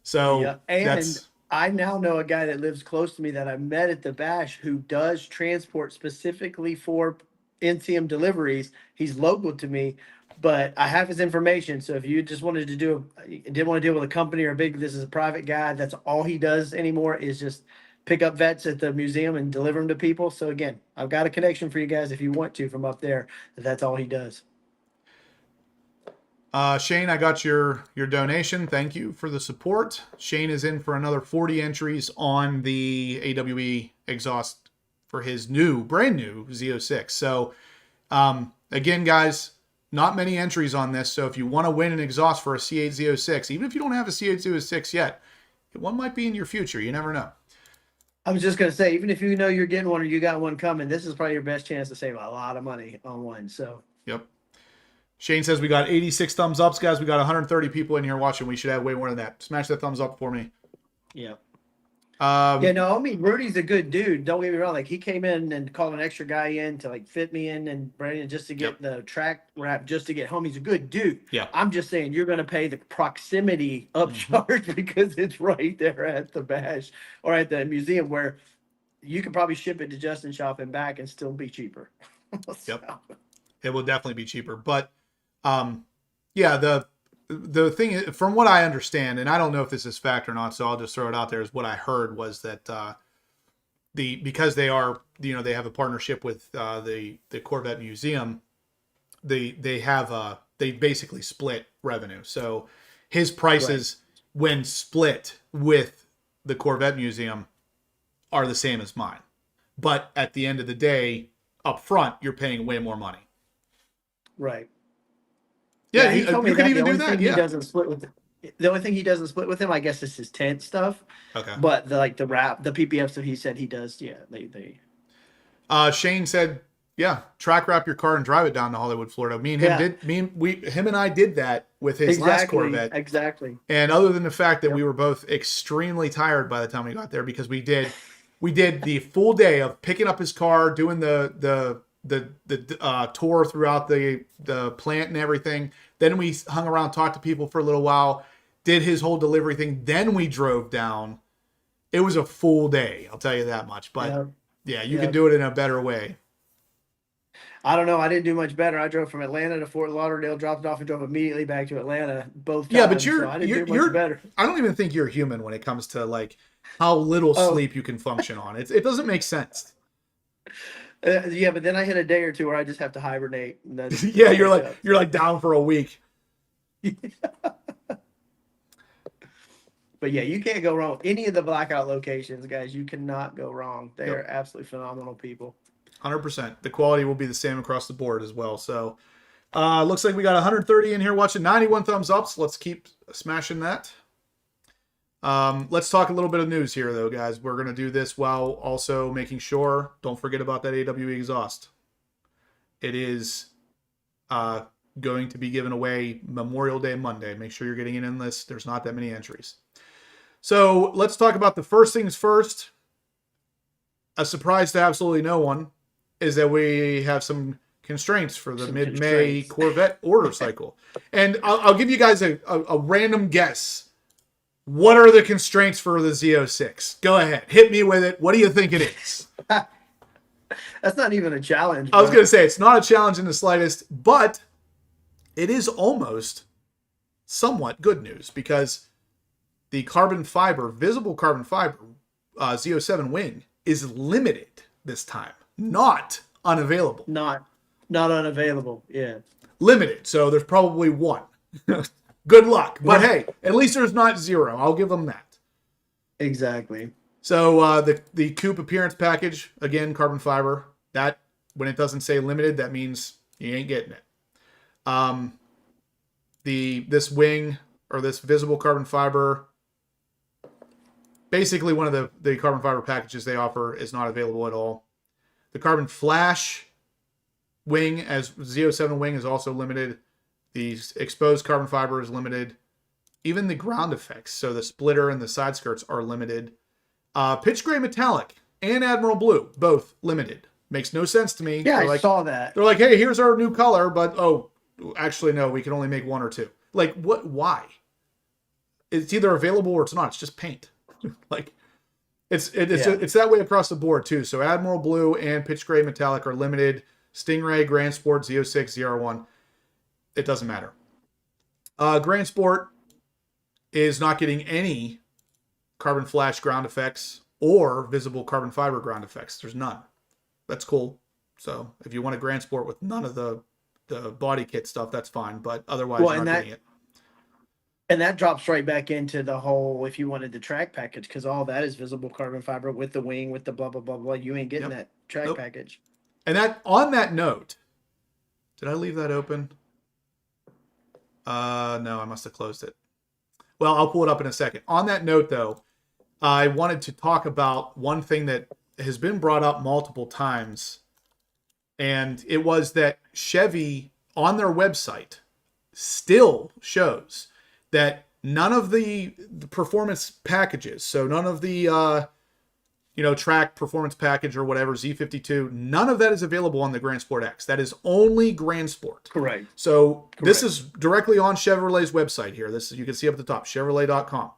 So I now know a guy that lives close to me that I met at the Bash who does transport specifically for NCM deliveries. He's local to me, but I have his information. So if you just wanted to didn't want to deal with a company or this is a private guy, that's all he does anymore is just pick up vets at the museum and deliver them to people. So again, I've got a connection for you guys if you want to from up there. That's all he does. Shane, I got your donation. Thank you for the support. Shane is in for another 40 entries on the AWE exhaust for his brand new Z06. So again, guys, not many entries on this. So if you want to win an exhaust for a C8 Z06, even if you don't have a C8 Z06 yet, one might be in your future. You never know. I was just going to say, even if you know you're getting one or you got one coming, this is probably your best chance to save a lot of money on one. So, yep. Shane says we got 86 thumbs ups, guys. We got 130 people in here watching. We should have way more than that. Smash that thumbs up for me. Yeah. Yeah, no, I mean Rudy's a good dude. Don't get me wrong. Like he came in and called an extra guy in to like fit me in and Brandon just to get the track wrap, just to get home. He's a good dude. Yeah. I'm just saying you're gonna pay the proximity upcharge because it's right there at the bash or at the museum where you could probably ship it to Justin Shop and back and still be cheaper. Yep. It will definitely be cheaper. But yeah, the thing is, from what I understand, and I don't know if this is fact or not, so I'll just throw it out there, is what I heard was that because they are, they have a partnership with the Corvette Museum, they basically split revenue. So his prices when split with the Corvette Museum are the same as mine. But at the end of the day, up front, you're paying way more money. Right. Yeah, he told me you could that even the do only that. thing Yeah. he doesn't split with the only thing he doesn't split with him, I guess, is his tent stuff. Okay. But the wrap, the PPF stuff he said he does, yeah, they Shane said, yeah, track wrap your car and drive it down to Hollywood, Florida. Him and I did that with his last Corvette. Exactly. And other than the fact that we were both extremely tired by the time we got there, because we did the full day of picking up his car, doing the tour throughout the plant and everything. Then we hung around, talked to people for a little while, did his whole delivery thing. Then we drove down. It was a full day, I'll tell you that much. But yeah, you can do it in a better way. I don't know. I didn't do much better. I drove from Atlanta to Fort Lauderdale, dropped it off, and drove immediately back to Atlanta. Both times. Yeah, but I didn't do much better. I don't even think you're human when it comes to like how little sleep you can function on. It doesn't make sense. Yeah, but then I hit a day or two where I just have to hibernate. Yeah, you're like down for a week. But yeah, you can't go wrong with any of the blackout locations, guys. You cannot go wrong. They are absolutely phenomenal people. 100%. The quality will be the same across the board as well. So, looks like we got 130 in here watching, 91 thumbs ups. Let's keep smashing that. Let's talk a little bit of news here, though, guys. We're going to do this while also making sure, don't forget about that AWE exhaust. It is going to be given away Memorial Day Monday. Make sure you're getting in this. There's not that many entries. So let's talk about the first things first. A surprise to absolutely no one is that we have some constraints for the mid-May Corvette order cycle. And I'll give you guys a random guess. What are the constraints for the Z06? Go ahead. Hit me with it. What do you think it is? That's not even a challenge. I was going to say, it's not a challenge in the slightest, but it is almost somewhat good news because the visible carbon fiber Z07 wing is limited this time, not unavailable. Not unavailable. Yeah. Limited. So there's probably one. Good luck. But hey, at least there's not zero. I'll give them that. Exactly. So the coupe appearance package, again, carbon fiber. That, when it doesn't say limited, that means you ain't getting it. This wing, or this visible carbon fiber, basically one of the carbon fiber packages they offer is not available at all. The carbon flash wing, as Z07 wing, is also limited. The exposed carbon fiber is limited. Even the ground effects, so the splitter and the side skirts, are limited. Pitch gray metallic and Admiral blue, both limited. Makes no sense to me. Yeah, I saw that. They're like, hey, here's our new color, but actually no, we can only make one or two. Like, what? Why? It's either available or it's not. It's just paint. Like, it's that way across the board too. So Admiral blue and pitch gray metallic are limited. Stingray, Grand Sport, Z06, ZR1, it doesn't matter. Grand Sport is not getting any carbon flash ground effects or visible carbon fiber ground effects. There's none. That's cool. So if you want a Grand Sport with none of the body kit stuff, that's fine. But otherwise, you're not getting it. And that drops right back into the whole, if you wanted the track package, because all that is visible carbon fiber with the wing, with the blah, blah, blah, blah. You ain't getting that track package. And on that note, did I leave that open? No, I must have closed it. Well, I'll pull it up in a second. On that note, though, I wanted to talk about one thing that has been brought up multiple times. And it was that Chevy on their website still shows that None of the performance packages, so none of the track performance package or whatever, Z52, none of that is available on the Grand Sport X. That is only Grand Sport. Correct. So Correct. This is directly on Chevrolet's website here. This you can see up at the top, Chevrolet.com.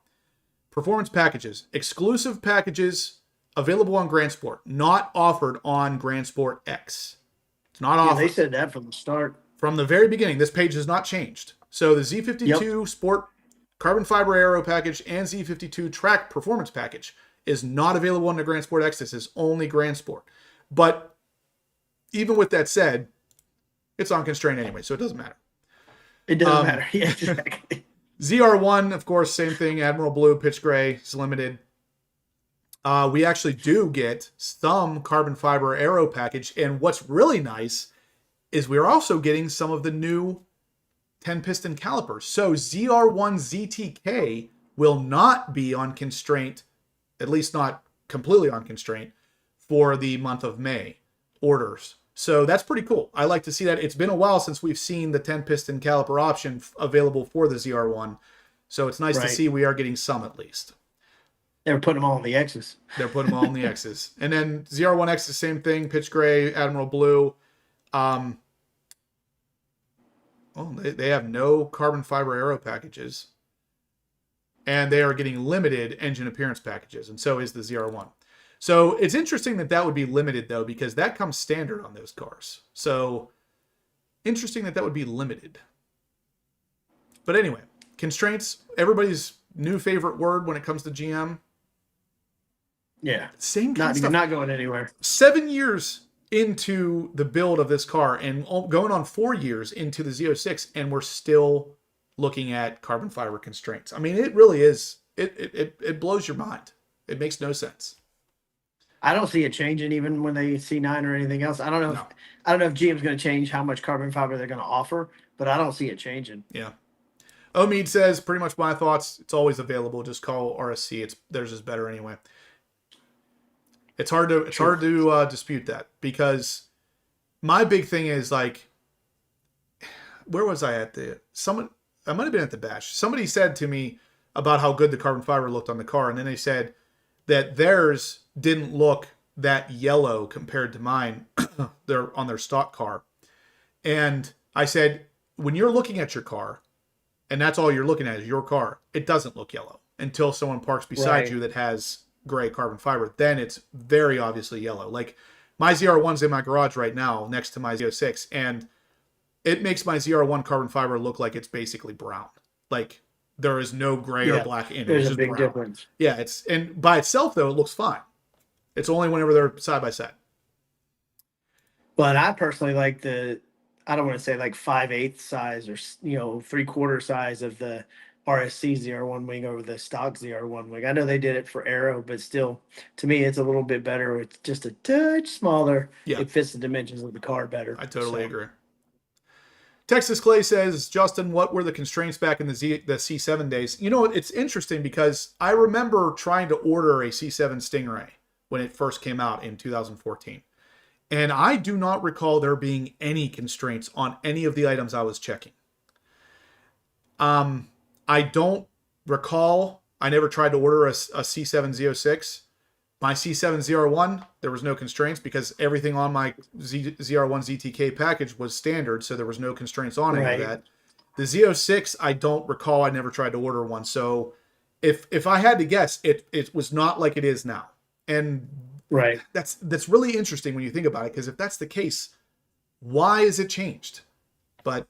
Performance packages, exclusive packages available on Grand Sport, not offered on Grand Sport X. It's not offered. They said that from the start. From the very beginning, this page has not changed. So the Z52 Sport carbon fiber aero package and Z52 track performance package is not available on the Grand Sport X. This is only Grand Sport. But even with that said, it's unconstrained anyway, so it doesn't matter. It doesn't matter. Yeah, exactly. ZR1, of course, same thing. Admiral Blue, pitch gray, is limited. We actually do get some carbon fiber aero package. And what's really nice is we're also getting some of the new 10-piston calipers. So ZR1 ZTK will not be on constraint, at least not completely on constraint, for the month of May orders. So that's pretty cool. I like to see that. It's been a while since we've seen the 10-piston caliper option available for the ZR1. So it's nice to see we are getting some at least. They're putting them all on the X's. They're putting them all on the X's. And then ZR1X, the same thing, pitch gray, Admiral Blue. They have no carbon fiber aero packages. And they are getting limited engine appearance packages. And so is the ZR1. So it's interesting that would be limited, though, because that comes standard on those cars. So interesting that would be limited. But anyway, constraints, everybody's new favorite word when it comes to GM. Yeah. Same kind of stuff. Not going anywhere. 7 years into the build of this car and going on 4 years into the Z06, and we're still looking at carbon fiber constraints. I mean, it really is. It blows your mind. It makes no sense. I don't see it changing even when they C9 or anything else. I don't know. I don't know if GM's going to change how much carbon fiber they're going to offer, but I don't see it changing. Yeah. Omid says pretty much my thoughts. It's always available. Just call RSC. Theirs is better anyway. It's hard to dispute that, because my big thing is, like, where was I at I might have been at the bash. Somebody said to me about how good the carbon fiber looked on the car, and then they said that theirs didn't look that yellow compared to mine on their stock car. And I said, when you're looking at your car, and that's all you're looking at is your car, it doesn't look yellow until someone parks beside you that has gray carbon fiber. Then it's very obviously yellow. Like, my ZR1's in my garage right now next to my Z06, and it makes my ZR1 carbon fiber look like it's basically brown. Like, there is no gray or black in it. There's it's a big brown. difference. Yeah, and by itself, though, it looks fine. It's only whenever they're side by side. But I personally like I don't want to say like 5/8 size or 3/4 size of the RSC ZR1 wing over the stock ZR1 wing. I know they did it for aero, but still, to me, it's a little bit better. It's just a touch smaller. Yeah. It fits the dimensions of the car better. I totally agree. Texas Clay says, Justin, what were the constraints back in the C7 days? You know, it's interesting because I remember trying to order a C7 Stingray when it first came out in 2014. And I do not recall there being any constraints on any of the items I was checking. I don't recall. I never tried to order a C7 Z06. My C7 ZR1, there was no constraints because everything on my ZR1 ZTK package was standard, so there was no constraints on any of that. The Z06, I don't recall. I never tried to order one. So if I had to guess, it was not like it is now. And that's really interesting when you think about it, because if that's the case, why is it changed? But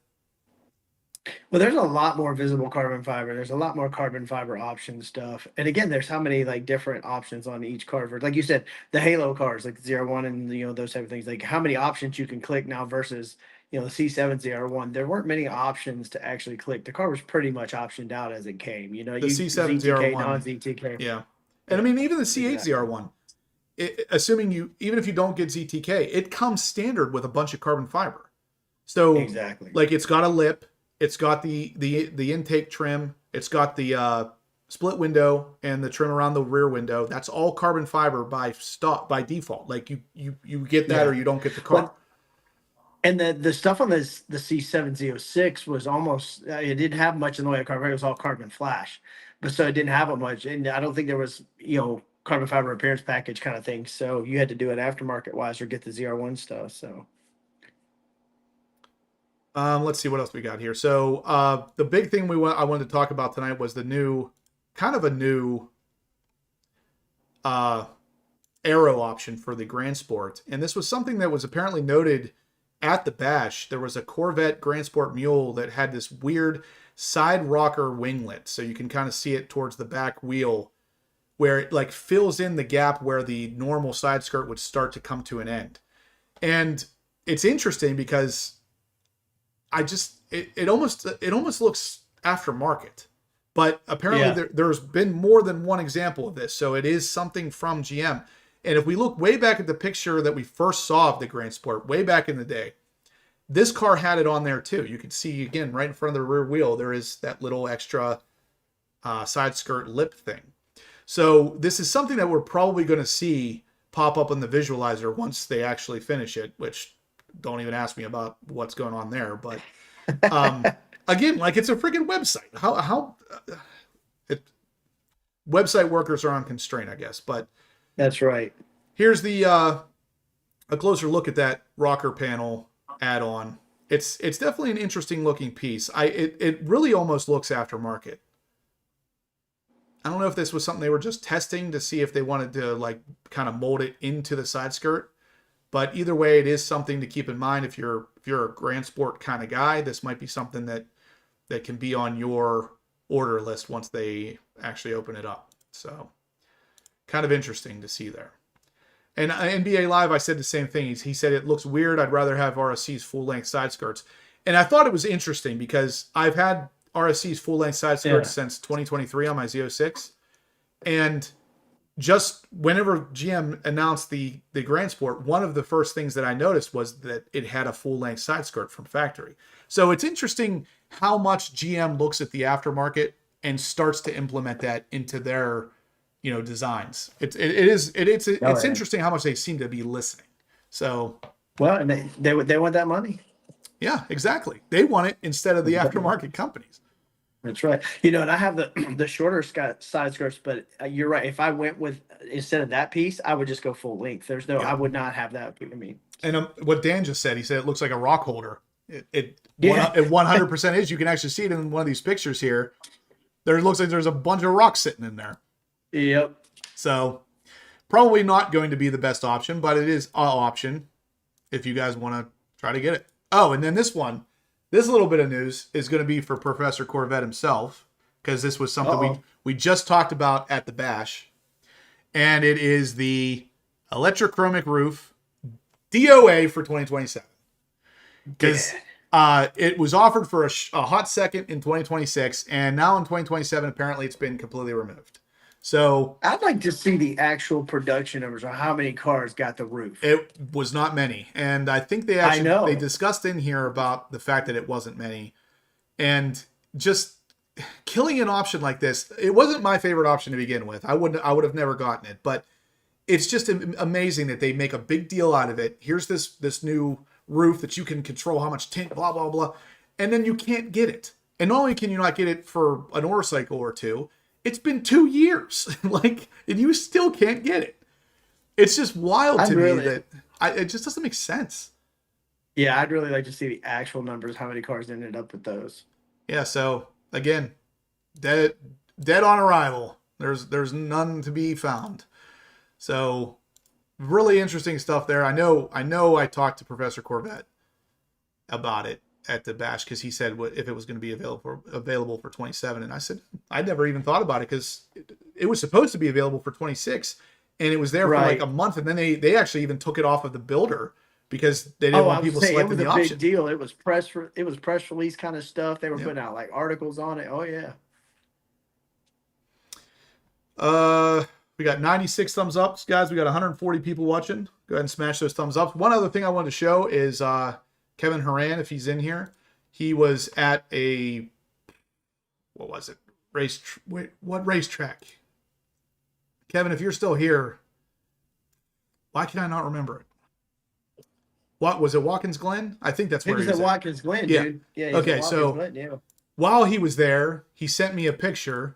well, there's a lot more visible carbon fiber. There's a lot more carbon fiber option stuff. And again, there's how many like different options on each car. Like you said, the Halo cars, like ZR1 and those type of things, like how many options you can click now versus the C7 ZR1. There weren't many options to actually click. The car was pretty much optioned out as it came. The C7 ZTK, ZR1, non-ZTK. Yeah. And I mean, even the C8 ZR1, assuming even if you don't get ZTK, it comes standard with a bunch of carbon fiber. So exactly, like, it's got a lip. It's got the intake trim. It's got the split window and the trim around the rear window. That's all carbon fiber by default. Like, you get that or you don't get the car. And the stuff on this the C7 Z06 was almost it didn't have much in the way of carbon. It was all carbon flash, but so it didn't have a much. And I don't think there was carbon fiber appearance package kind of thing. So you had to do it aftermarket wise or get the ZR1 stuff. So let's see what else we got here. So the big thing I wanted to talk about tonight was the new aero option for the Grand Sport, and this was something that was apparently noted at the bash. There was a Corvette Grand Sport mule that had this weird side rocker winglet, so you can kind of see it towards the back wheel where it like fills in the gap where the normal side skirt would start to come to an end. And it's interesting because it almost looks aftermarket, but apparently there's been more than one example of this, so it is something from GM. And if we look way back at the picture that we first saw of the Grand Sport, way back in the day, this car had it on there too. You can see, again, right in front of the rear wheel, there is that little extra side skirt lip thing. So this is something that we're probably going to see pop up on the visualizer once they actually finish it, which don't even ask me about what's going on there. But again, like, it's a freaking website. How website workers are on constraint, I guess. But that's right. Here's the a closer look at that rocker panel add-on. It's definitely an interesting looking piece. It really almost looks aftermarket. I don't know if this was something they were just testing to see if they wanted to like kind of mold it into the side skirt, but either way, it is something to keep in mind if you're a Grand Sport kind of guy. This might be something that can be on your order list once they actually open it up. So kind of interesting to see there. And NBA Live, I said the same thing. He said it looks weird. I'd rather have RSC's full-length side skirts. And I thought it was interesting because I've had RSC's full-length side skirts since 2023 on my Z06. And just whenever GM announced the Grand Sport, one of the first things that I noticed was that it had a full-length side skirt from factory. So it's interesting how much GM looks at the aftermarket and starts to implement that into their designs. It's interesting how much they seem to be listening. So well, and they want that money. Yeah, exactly. They want it instead of the aftermarket companies. That's right. And I have the shorter side skirts, but you're right. If I went with instead of that piece, I would just go full length. I would not have that. I mean, and what Dan just said, he said it looks like a rock holder. It 100% is. You can actually see it in one of these pictures here. There looks like there's a bunch of rocks sitting in there. Yep. So probably not going to be the best option, but it is an option if you guys want to try to get it. Oh, and then this little bit of news is going to be for Professor Corvette himself, because this was something we just talked about at the bash, and it is the electrochromic roof DOA for 2027. Because it was offered for a hot second in 2026, and now in 2027, apparently it's been completely removed. So I'd like to see the actual production numbers on how many cars got the roof. It was not many, and I think they discussed in here about the fact that it wasn't many, and just killing an option like this. It wasn't my favorite option to begin with. I would have never gotten it, but it's just amazing that they make a big deal out of it. Here's this new roof that you can control how much tint, blah blah blah, and then you can't get it. And not only can you not get it for an motorcycle or two, it's been 2 years, and you still can't get it. It's just wild to me that it just doesn't make sense. Yeah, I'd really like to see the actual numbers, how many cars ended up with those. Yeah, so again, dead on arrival. There's none to be found. So really interesting stuff there. I know I talked to Professor Corvette about it at the bash, because he said if it was going to be available for 27, and I said I'd never even thought about it, because it was supposed to be available for 26, and it was there for like a month, and then they actually even took it off of the builder because they didn't want people selecting the option. It was a big deal. It was press release kind of stuff. They were putting out like articles on it. Oh yeah. We got 96 thumbs up, guys. We got 140 people watching. Go ahead and smash those thumbs up. One other thing I wanted to show is Kevin Horan, if he's in here. He was at what was it? What racetrack? Kevin, if you're still here, why can I not remember it? what was it, Watkins Glen? I think that's I think where it's he was at at. Watkins Glen, Yeah. dude. Yeah. He's Okay, at Watkins so Glen, yeah. while he was there, he sent me a picture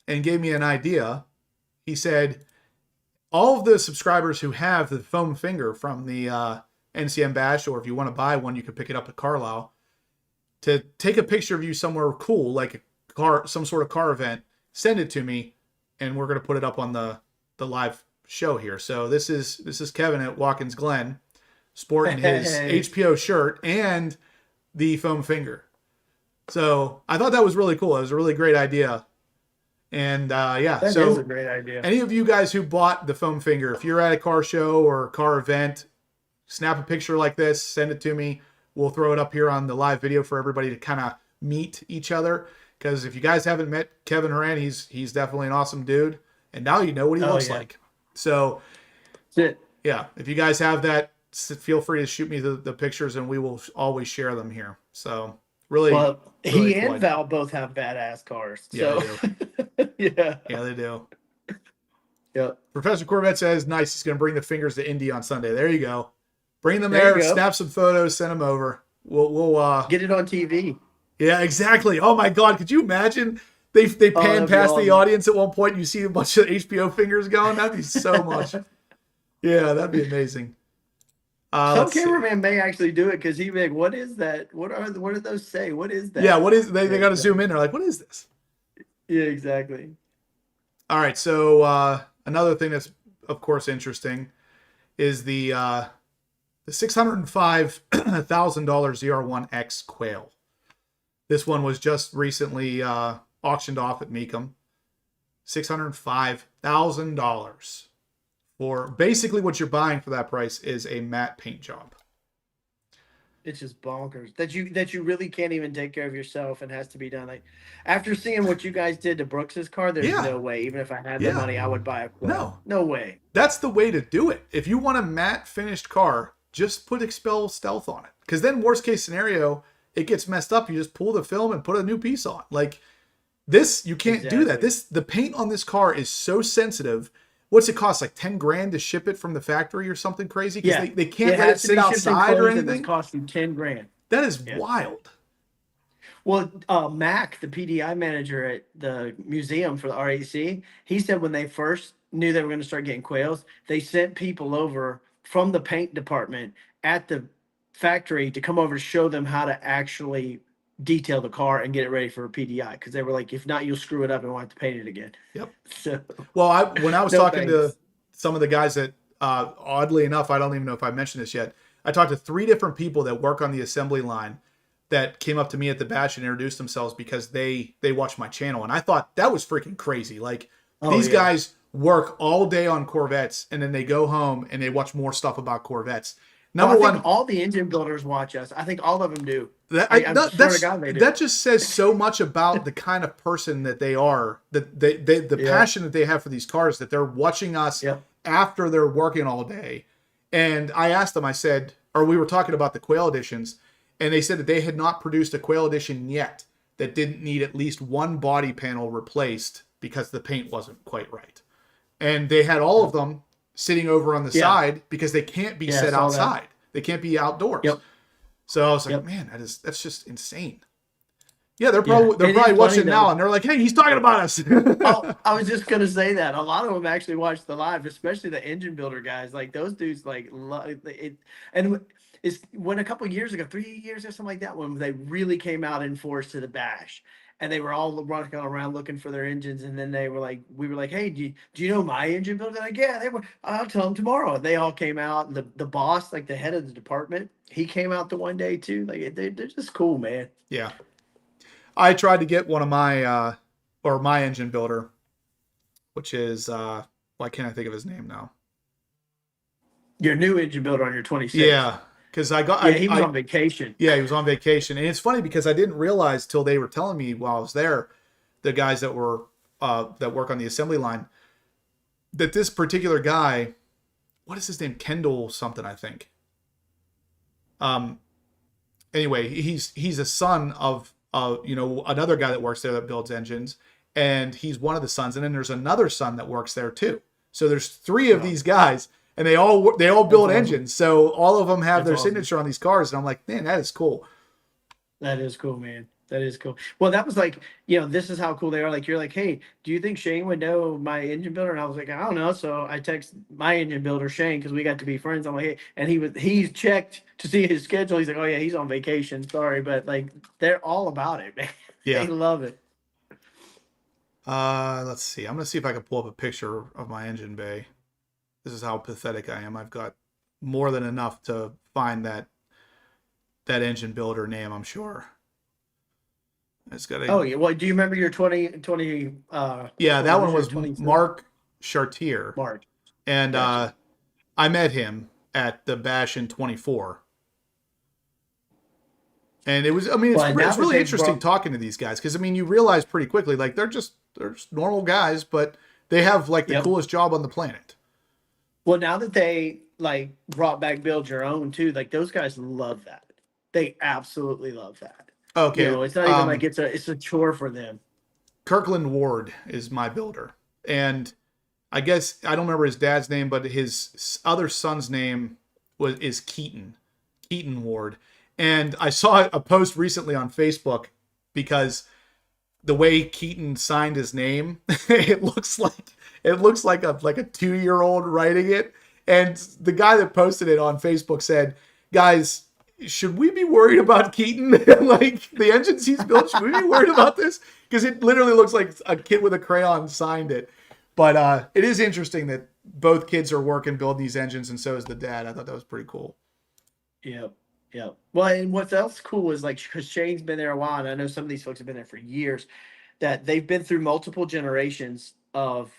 and gave me an idea. He said, all of the subscribers who have the foam finger from the NCM Bash, or if you want to buy one, you can pick it up at Carlisle, to take a picture of you somewhere cool, like a car, some sort of car event, send it to me, and we're going to put it up on the live show here. So this is Kevin at Watkins Glen, sporting his HPO shirt and the foam finger. So I thought that was really cool. It was a really great idea. And yeah, That so is a great idea. any of you guys who bought the foam finger, if you're at a car show or a car event, snap a picture like this, send it to me. We'll throw it up here on the live video for everybody to kind of meet each other. Because if you guys haven't met Kevin Horan, he's definitely an awesome dude. And now you know what he looks like. So That's it. yeah, if you guys have that, feel free to shoot me the pictures and we will always share them here. So really, Well, really he cool and idea. Val both have badass cars. Yeah, So they yeah. Yeah, they do. Yeah. Professor Corvette says, nice, he's going to bring the fingers to Indy on Sunday. There you go. Bring them There there, you go. snap some photos, send them over. We'll Get it on TV. yeah, exactly. Oh my God, could you imagine? They pan that'd be past the awesome. audience at one point and you see a bunch of HBO fingers going? That'd be so much. Yeah, that'd be amazing. Some Let's see. cameraman may actually do it because he'd be like, "What is that? What did those say? What is that?" Yeah, what is they got to Yeah. zoom in. They're like, what is this? Yeah, exactly. All right, so another thing that's of course interesting is the $605,000 ZR1X Quail. This one was just recently auctioned off at Mecum. $605,000 for basically what you're buying for that price is a matte paint job. It's just bonkers that you really can't even take care of yourself and has to be done. Like after seeing what you guys did to Brooks's car, there's Yeah. no way. Even if I had Yeah. the money, I would buy a Quail. No way. That's the way to do it. If you want a matte finished car, just put Expel Stealth on it. Because then worst case scenario, it gets messed up. You just pull the film and put a new piece on. Like this, you can't do that. Exactly. The paint on this car is so sensitive. What's it cost? Like 10 grand to ship it from the factory or something crazy? Because they can't let it sit outside or anything. It's costing 10 grand. That is Yeah. wild. Well, Mac, the PDI manager at the museum for the RAC, he said when they first knew they were going to start getting quails, they sent people over from the paint department at the factory to come over to show them how to actually detail the car and get it ready for a PDI. Because they were like, if not, you'll screw it up and we'll have to paint it again. Yep. So, Well, when I was No talking to thanks. some of the guys that, oddly enough, I don't even know if I mentioned this yet. I talked to 3 different people that work on the assembly line that came up to me at the bash and introduced themselves because they watch my channel. And I thought that was freaking crazy. Like these guys work all day on Corvettes and then they go home and they watch more stuff about Corvettes. Number I one, think all the engine builders watch us. I think all of them do. That, I swear to God they do. that just says so much about the kind of person that they are, that the Yeah. passion that they have for these cars, that they're watching us Yep. after they're working all day. And I asked them, I said, or we were talking about the Quail editions, and they said that they had not produced a Quail edition yet that didn't need at least one body panel replaced because the paint wasn't quite right. And they had all of them sitting over on the Yeah. side because they can't be Yeah, I set saw that. outside. They can't be outdoors. Yep. So I was like, Yep. man, that's just insane. Yeah, they're Yeah. probably It is watching funny, it now though. and they're like, hey, he's talking about us. Oh, I was just gonna say that a lot of them actually watch the live, especially the engine builder guys. Like those dudes, like love it. And it's when a couple years ago, 3 years or something like that, when they really came out in force to the bash, and they were all running around looking for their engines, and then they were like, we were like, hey, do you know my engine builder? They're like, yeah, they were. I'll tell them tomorrow. And they all came out. And the boss, like the head of the department, he came out the one day too. Like they're just cool, man. Yeah. I tried to get one of my my engine builder, which is why can't I think of his name now? Your new engine builder on your 26. Yeah. Because Yeah, he was on vacation. Yeah, he was on vacation. And it's funny because I didn't realize till they were telling me while I was there, the guys that were that work on the assembly line, that this particular guy, what is his name? Kendall something, I think. Anyway, he's a son of another guy that works there that builds engines, and he's one of the sons, and then there's another son that works there too. So there's 3 of these guys, and they all build awesome. engines. So all of them have That's their awesome. signature on these cars, and I'm like, man, that is cool. That is cool, man. That is cool. Well, that was like, this is how cool they are. Like, you're like, hey, do you think Shane would know my engine builder? And I was like, I don't know. So I text my engine builder, Shane, because we got to be friends. I'm like, hey, and he's checked to see his schedule. He's like, oh yeah, he's on vacation. Sorry, but like, they're all about it, man. Yeah. They love it. Let's see. I'm gonna see if I can pull up a picture of my engine bay. This is how pathetic I am. I've got more than enough to find that engine builder name, I'm sure. It's got Oh yeah. Well, do you remember your 2020? Yeah, that one was 2022? Mark Chartier. Mark. And Gotcha. I met him at the Bash in 24. And it was, I mean, Well, and now it's that really they've interesting brought- talking to these guys because, I mean, you realize pretty quickly, like, they're just normal guys, but they have, like, the Yep. coolest job on the planet. Well, now that they like brought back Build Your Own too, like those guys love that. They absolutely love that. Okay. It's not even like it's a chore for them. Kirkland Ward is my builder. And I guess, I don't remember his dad's name, but his other son's name is Keaton Ward. And I saw a post recently on Facebook because the way Keaton signed his name, it looks like a 2-year-old writing it. And the guy that posted it on Facebook said, "Guys, should we be worried about Keaton? Like the engines he's built, should we be worried about this? Because it literally looks like a kid with a crayon signed it." But it is interesting that both kids are working building these engines, and so is the dad. I thought that was pretty cool. Yep. Yep. Well, and what's else cool is like because Shane's been there a while, and I know some of these folks have been there for years, that they've been through multiple generations of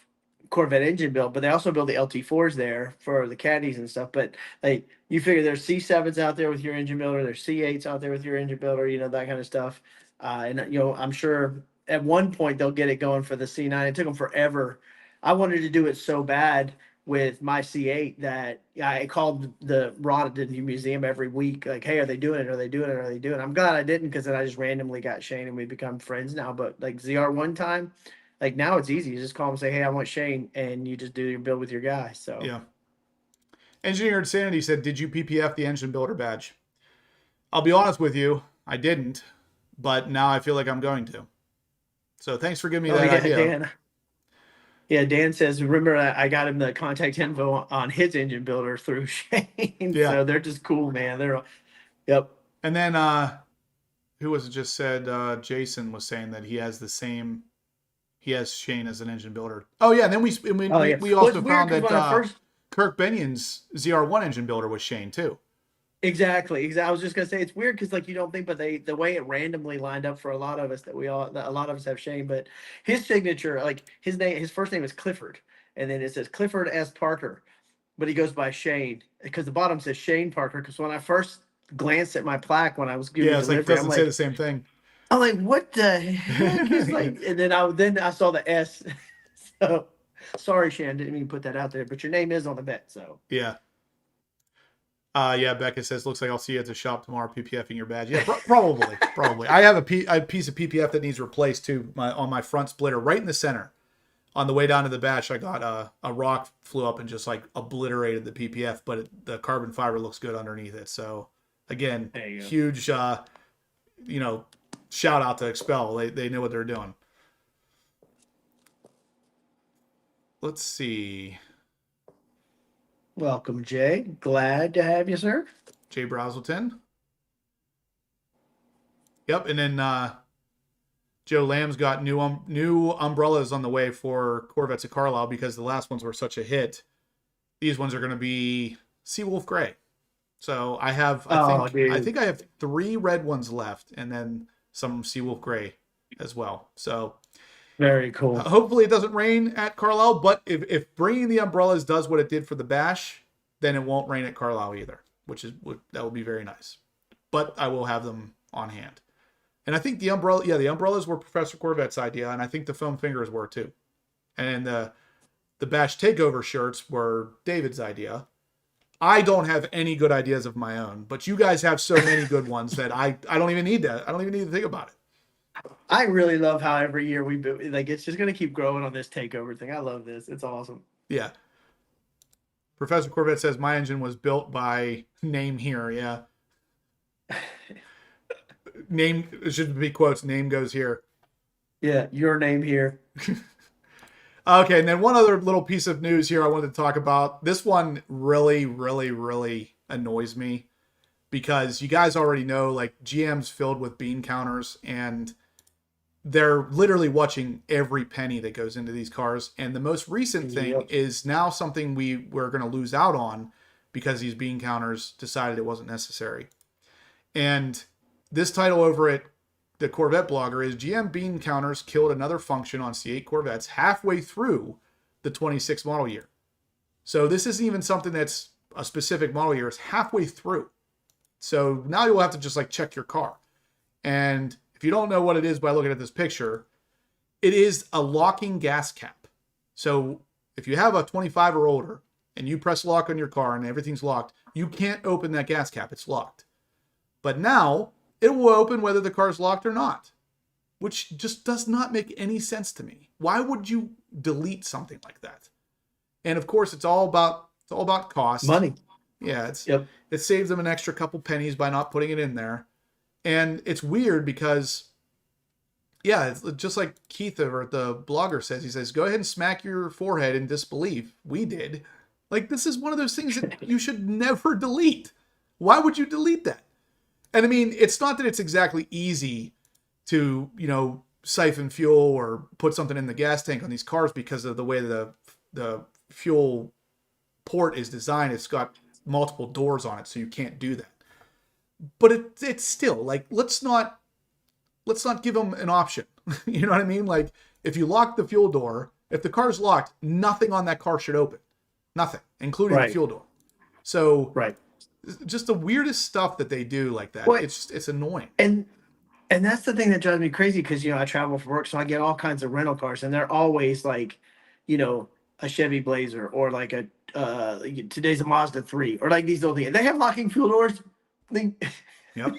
Corvette engine build, but they also build the LT4s there for the caddies and stuff. But like you figure there's C7s out there with your engine builder, there's C8s out there with your engine builder, that kind of stuff. And I'm sure at one point they'll get it going for the C9. It took them forever. I wanted to do it so bad with my C8 that I called the Rod at the museum every week, like, hey, are they doing it? Are they doing it? Are they doing it? I'm glad I didn't because then I just randomly got Shane and we become friends now. But like ZR1 time, like now it's easy. You just call him and say, hey, I want Shane, and you just do your build with your guy. So Yeah. Engineered Sanity said, "Did you PPF the engine builder badge?" I'll be honest with you, I didn't, but now I feel like I'm going to. So thanks for giving me that idea. Dan. Yeah, Dan says, remember I got him the contact info on his engine builder through Shane. Yeah. So they're just cool, man. Yep. And then who was it just said? Jason was saying that he has Shane as an engine builder. Oh yeah, and then we also found that Kirk Benion's ZR1 engine builder was Shane too. Exactly. I was just gonna say it's weird because like you don't think, but the way it randomly lined up for a lot of us that a lot of us have Shane, but his signature, like his first name is Clifford, and then it says Clifford S. Parker, but he goes by Shane because the bottom says Shane Parker. Because when I first glanced at my plaque when I was giving it's like doesn't say the same thing. I'm like, what the heck is like? And then I saw the S. So sorry, Shane, didn't mean to put that out there, but your name is on the bet, so yeah. Yeah, Becca says, "Looks like I'll see you at the shop tomorrow, PPFing your badge." Yeah, probably. I have a piece of PPF that needs replaced too. On my front splitter, right in the center. On the way down to the bash, I got a rock flew up and just like obliterated the PPF, but the carbon fiber looks good underneath it. So again, huge, shout out to Expel. They know what they're doing. Let's see. Welcome, Jay. Glad to have you, sir. Jay Brazelton. Yep, and then Joe Lamb's got new umbrellas on the way for Corvettes at Carlisle because the last ones were such a hit. These ones are going to be Seawolf Gray. So I think I have 3 red ones left, and then some Seawolf Gray as well. So very cool. Hopefully it doesn't rain at Carlisle, but if bringing the umbrellas does what it did for the bash, then it won't rain at Carlisle either, that would be very nice. But I will have them on hand. And I think the umbrellas were Professor Corvette's idea, and I think the foam fingers were too. And the bash takeover shirts were David's idea. I don't have any good ideas of my own, but you guys have so many good ones that I don't even need to think about it. I really love how every year we it's just going to keep growing on this takeover thing. I love this. It's awesome. Yeah. Professor Corvette says my engine was built by name here. Yeah. Name, it should be quotes. Name goes here. Yeah, your name here. Okay, and then one other little piece of news here I wanted to talk about. This one really, really, really annoys me because you guys already know, like, GM's filled with bean counters, and they're literally watching every penny that goes into these cars. And the most recent thing is now something we're going to lose out on because these bean counters decided it wasn't necessary. And this title over at the Corvette blogger is GM bean counters killed another function on C8 Corvettes halfway through the 26 model year. So this isn't even something that's a specific model year. It's halfway through. So now you'll have to just like check your car. And if you don't know what it is by looking at this picture, it is a locking gas cap. So if you have a 25 or older and you press lock on your car and everything's locked, you can't open that gas cap. It's locked. But now it will open whether the car is locked or not, which just does not make any sense to me. Why would you delete something like that? And of course, it's all about cost. Money. Yeah, it saves them an extra couple pennies by not putting it in there. And it's weird because, yeah, it's just like Keith over at the blogger says. He says, go ahead and smack your forehead in disbelief. We did. Like, this is one of those things that you should never delete. Why would you delete that? And I mean, it's not that it's exactly easy to, siphon fuel or put something in the gas tank on these cars because of the way the fuel port is designed. It's got multiple doors on it, so you can't do that. But it's still like, let's not give them an option. You know what I mean? Like, if you lock the fuel door, if the car's locked, nothing on that car should open. Nothing, including the fuel door. So just the weirdest stuff that they do like that. Well, it's annoying. And that's the thing that drives me crazy because, I travel for work, so I get all kinds of rental cars, and they're always like, a Chevy Blazer or like today's a Mazda 3 or like these old things. They have locking fuel doors. Yep.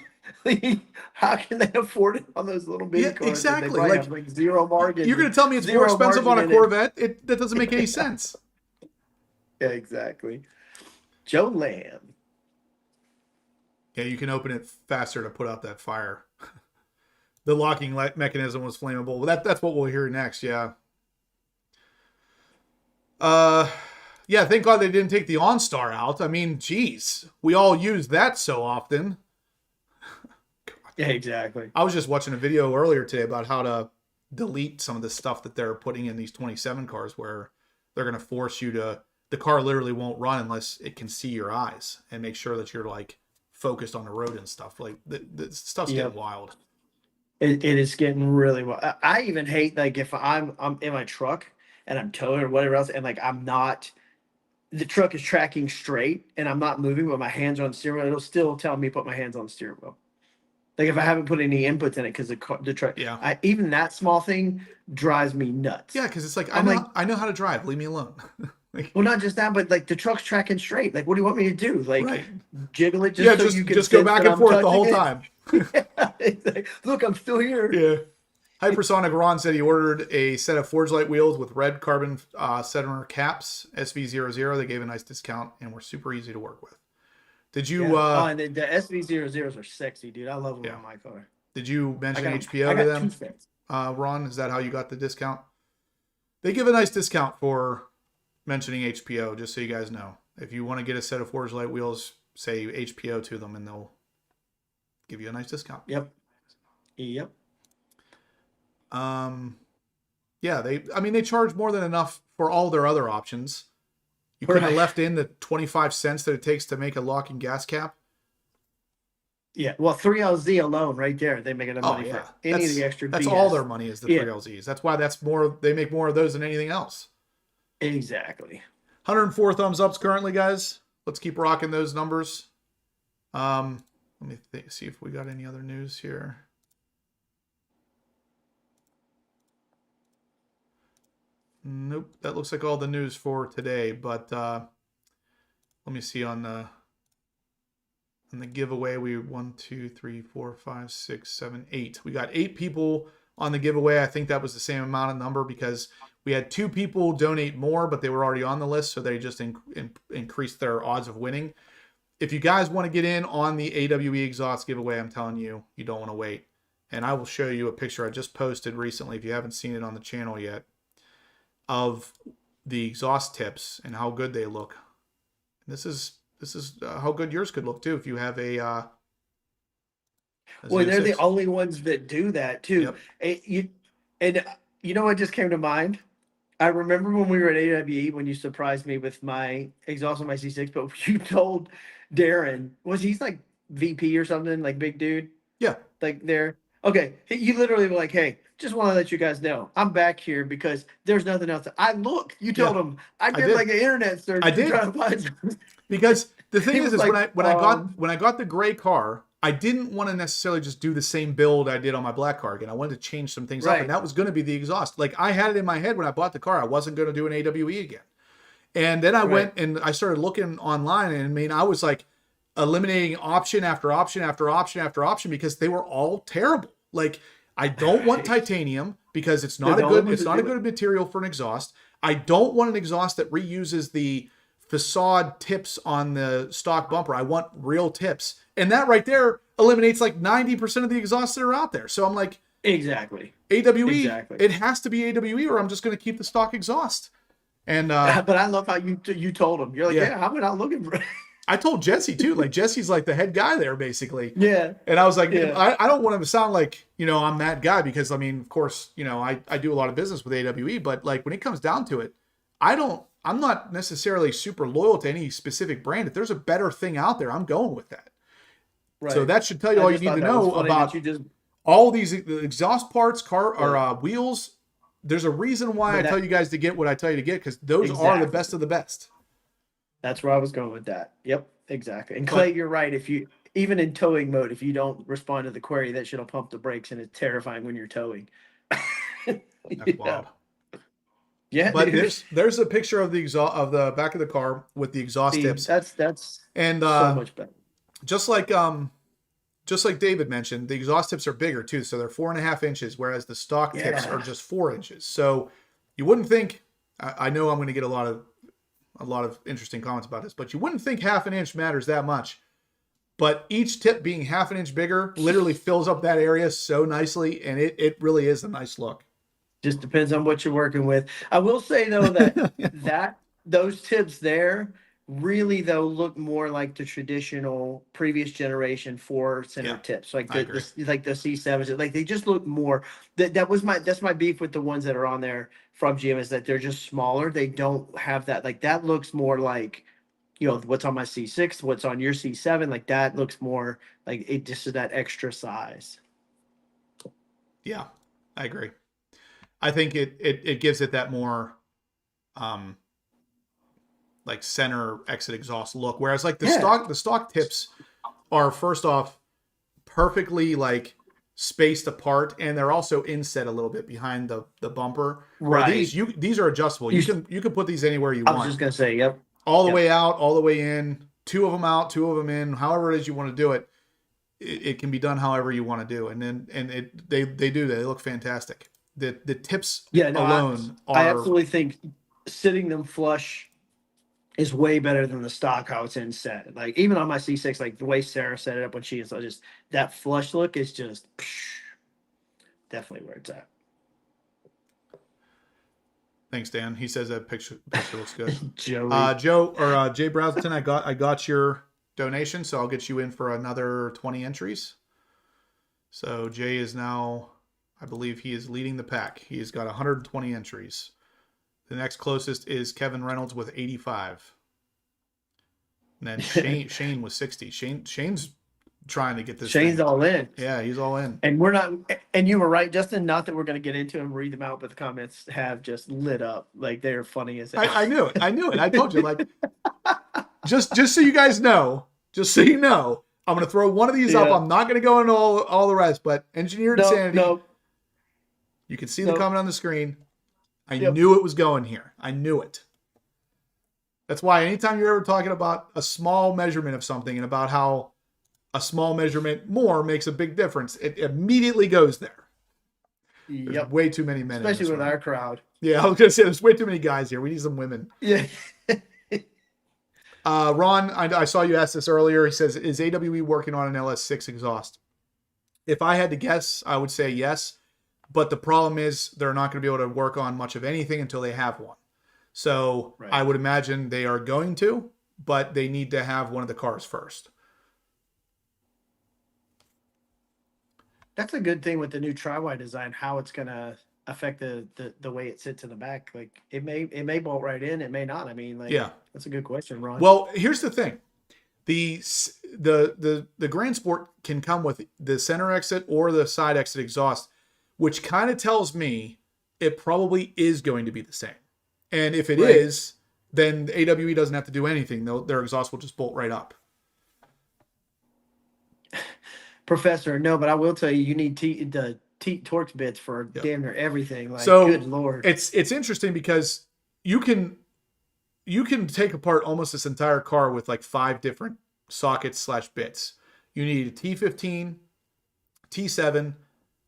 How can they afford it on those little baby cars? Exactly. They have like zero margin. You're going to tell me it's more expensive on a Corvette? That doesn't make any sense. Yeah, exactly. Joe Lamb. Yeah, you can open it faster to put out that fire. The locking mechanism was flammable. Well, that's what we'll hear next. Yeah. Yeah. Thank God they didn't take the OnStar out. I mean, geez, we all use that so often. Yeah, exactly. I was just watching a video earlier today about how to delete some of the stuff that they're putting in these 27 cars, where they're going to force you to. The car literally won't run unless it can see your eyes and make sure that you're like focused on the road and stuff. Like the stuff's getting wild. It is getting really wild. I even hate like if I'm in my truck and I'm towing or whatever else, and like the truck is tracking straight and I'm not moving, but my hands are on the steering wheel. It'll still tell me put my hands on the steering wheel. Like if I haven't put any inputs in it, because the truck, even that small thing drives me nuts. Yeah, because it's like I know how to drive. Leave me alone. Well, not just that, but like the truck's tracking straight. Like, what do you want me to do? Like, jiggle it just you can just go back and forth the whole time. Exactly. Look, I'm still here. Yeah. Hypersonic Ron said he ordered a set of Forge Light wheels with red carbon center caps, SV00. They gave a nice discount and were super easy to work with. Did you? And the SV00s are sexy, dude. I love them on my car. Did you mention HPO to them? Ron, is that how you got the discount? They give a nice discount for mentioning HPO, just so you guys know. If you want to get a set of Forge Light wheels, say HPO to them and they'll give you a nice discount. Yep. Yeah, they charge more than enough for all their other options. You could have left in the 25 cents that it takes to make a locking gas cap. Yeah, well, 3LZ alone right there, they make enough money for any of the extra BS. That's all their money is the 3LZs. That's why they make more of those than anything else. Exactly. 104 thumbs ups currently, guys. Let's keep rocking those numbers. Let me see if we got any other news here. Nope, that looks like all the news for today. But let me see on the giveaway. We 1, 2, 3, 4, 5, 6, 7, 8. We got 8 people on the giveaway. I think that was the same amount of number because we had 2 people donate more, but they were already on the list, so they just increased their odds of winning. If you guys want to get in on the AWE exhaust giveaway, I'm telling you, you don't want to wait. And I will show you a picture I just posted recently, if you haven't seen it on the channel yet, of the exhaust tips and how good they look. This is how good yours could look too if you have a Well, they're the 06. only ones that do that too. Yep. You know what just came to mind? I remember when we were at AWE when you surprised me with my exhaust on my C6, but you told Darren, was he's like VP or something, like big dude? Yeah. Like there. Okay. You literally were like, hey, just want to let you guys know I'm back here because there's nothing else. You told him I did did. like an internet search. I did. To try to find something. Because the thing He is was like, when I got the gray car, I didn't want to necessarily just do the same build I did on my black car again. I wanted to change some things up, and that was going to be the exhaust. Like I had it in my head when I bought the car, I wasn't going to do an AWE again. And then I went and I started looking online, and I mean, I was like eliminating option after option after option after option because they were all terrible. Like I don't want titanium because it's not a good material for an exhaust. I don't want an exhaust that reuses the facade tips on the stock bumper. I want real tips. And that right there eliminates like 90% of the exhausts that are out there. So I'm like, exactly. AWE, Exactly. it has to be AWE or I'm just going to keep the stock exhaust. And but I love how you told him. You're like, yeah, I'm not looking for it. I told Jesse too. Like Jesse's like the head guy there basically. Yeah. And I was like, I don't want him to sound like, I'm that guy because I mean, of course, I do a lot of business with AWE, but like when it comes down to it, I'm not necessarily super loyal to any specific brand. If there's a better thing out there, I'm going with that. Right. So that should tell you all you need to know about all these exhaust parts, wheels. There's a reason why I tell you guys to get what I tell you to get because those are the best of the best. That's where I was going with that. Yep, exactly. And Clay, you're right. Even in towing mode, if you don't respond to the query, that shit'll pump the brakes, and it's terrifying when you're towing. That's wild. Yeah, but there's a picture of the exhaust of the back of the car with the exhaust tips. That's and so much better. Just like David mentioned, the exhaust tips are bigger too, so they're 4.5 inches, whereas the stock tips are just 4 inches. So you wouldn't think. I know I'm going to get a lot of interesting comments about this, but you wouldn't think half an inch matters that much. But each tip being half an inch bigger literally fills up that area so nicely, and it really is a nice look. Just depends on what you're working with. I will say though that those tips there really though look more like the traditional previous generation 4-center tips, like the C7s. Like they just look more. That's my beef with the ones that are on there from GM is that they're just smaller. They don't have that. Like that looks more like what's on my C6, what's on your C7. Like that looks more like it just is that extra size. Yeah, I agree. I think it gives it that more like center exit exhaust look. Whereas like the stock tips are first off perfectly like spaced apart, and they're also inset a little bit behind the bumper. Right. These are adjustable. You can put these anywhere you want. I was just gonna say, yep. All the way out, all the way in, 2 of them out, 2 of them in, however it is you want to do it. It can be done however you want to do. And then they look fantastic. The tips alone I absolutely think sitting them flush is way better than the stock how it's inset. Like even on my C6, like the way Sarah set it up when she is just that flush look is just definitely where it's at. Thanks, Dan. He says that picture looks good. Jay Browsington, I got your donation, so I'll get you in for another 20 entries. So Jay is now, I believe he is leading the pack. He's got 120 entries. The next closest is Kevin Reynolds with 85. And then Shane with 60. Shane's trying to get this. Shane's all in. Yeah, he's all in. And we're not, and you were right, Justin, not that we're going to get into them, read them out, but the comments have just lit up. Like they're funny as hell. I knew it. I told you, like, just so you guys know, just so you know, I'm going to throw one of these up. I'm not going to go into all the rest, but Engineered Insanity. No. You can see the comment on the screen. I knew it was going here. I knew it. That's why anytime you're ever talking about a small measurement of something and about how a small measurement more makes a big difference, it immediately goes there. There's Yep. way too many men, in Especially this with room. our crowd. Yeah, I was gonna say there's way too many guys here. We need some women. Yeah. Ron, I saw you ask this earlier. He says, "Is AWE working on an LS6 exhaust?" If I had to guess, I would say yes. But the problem is they're not going to be able to work on much of anything until they have one. So Right. I would imagine they are going to, but they need to have one of the cars first. That's a good thing with the new tri-wide design, how it's going to affect the way it sits in the back. Like it may bolt right in, it may not. I mean, like, Yeah. that's a good question, Ron. Well, here's the thing. The Grand Sport can come with the center exit or the side exit exhaust, which kind of tells me it probably is going to be the same. And if it Right. is, then the AWE doesn't have to do anything. Their exhaust will just bolt right up. Professor, no, but I will tell you, you need the Torx bits for Yep. damn near everything. Like, So good Lord. it's interesting because you can take apart almost this entire car with like 5 different sockets / bits. You need a T15, T7,